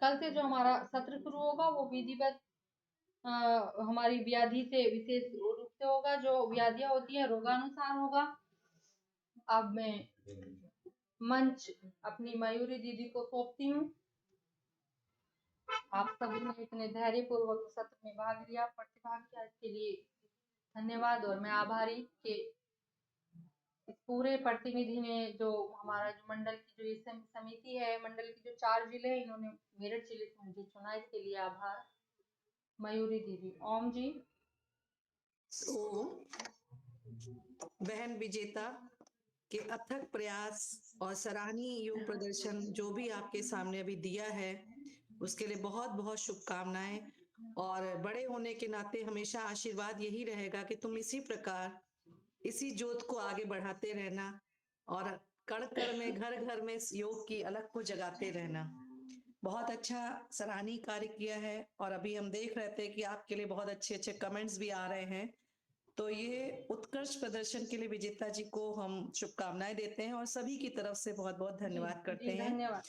[SPEAKER 2] कल से जो हमारा सत्र शुरू होगा वो विधिवत हमारी व्याधि से विशेष रूप से होगा। जो व्याधियां होती है रोगानुसार होगा। अब मैं मंच अपनी मयूरी दीदी को सौंपती हूँ। आप सभी ने इतने धैर्य पूर्वक सत्र में भाग लिया, प्रतिभाग किया, इसके लिए धन्यवाद। और मैं आभारी कि इस पूरे प्रतिनिधि ने जो हमारा जो मंडल की जो ये समिति है, मंडल की जो 4 जिले हैं, इन्होंने मेरठ जिले से मुझे चुना, इसके लिए आभार मयूरी दीदी। ओम जी।
[SPEAKER 1] तो बहन विजेता के अथक प्रयास और सराहनीय योग प्रदर्शन जो भी आपके सामने अभी दिया है, उसके लिए बहुत बहुत शुभकामनाएं। और बड़े होने के नाते हमेशा आशीर्वाद यही रहेगा कि तुम इसी प्रकार इसी जोत को आगे बढ़ाते रहना और कण कण में घर घर में इस योग की अलग को जगाते रहना। बहुत अच्छा सराहनीय कार्य किया है और अभी हम देख रहे थे कि आपके लिए बहुत अच्छे अच्छे कमेंट्स भी आ रहे हैं। तो ये उत्कृष्ट प्रदर्शन के लिए विजेता जी को हम शुभकामनाएं देते हैं और सभी की तरफ से बहुत बहुत धन्यवाद करते हैं।
[SPEAKER 2] धन्यवाद।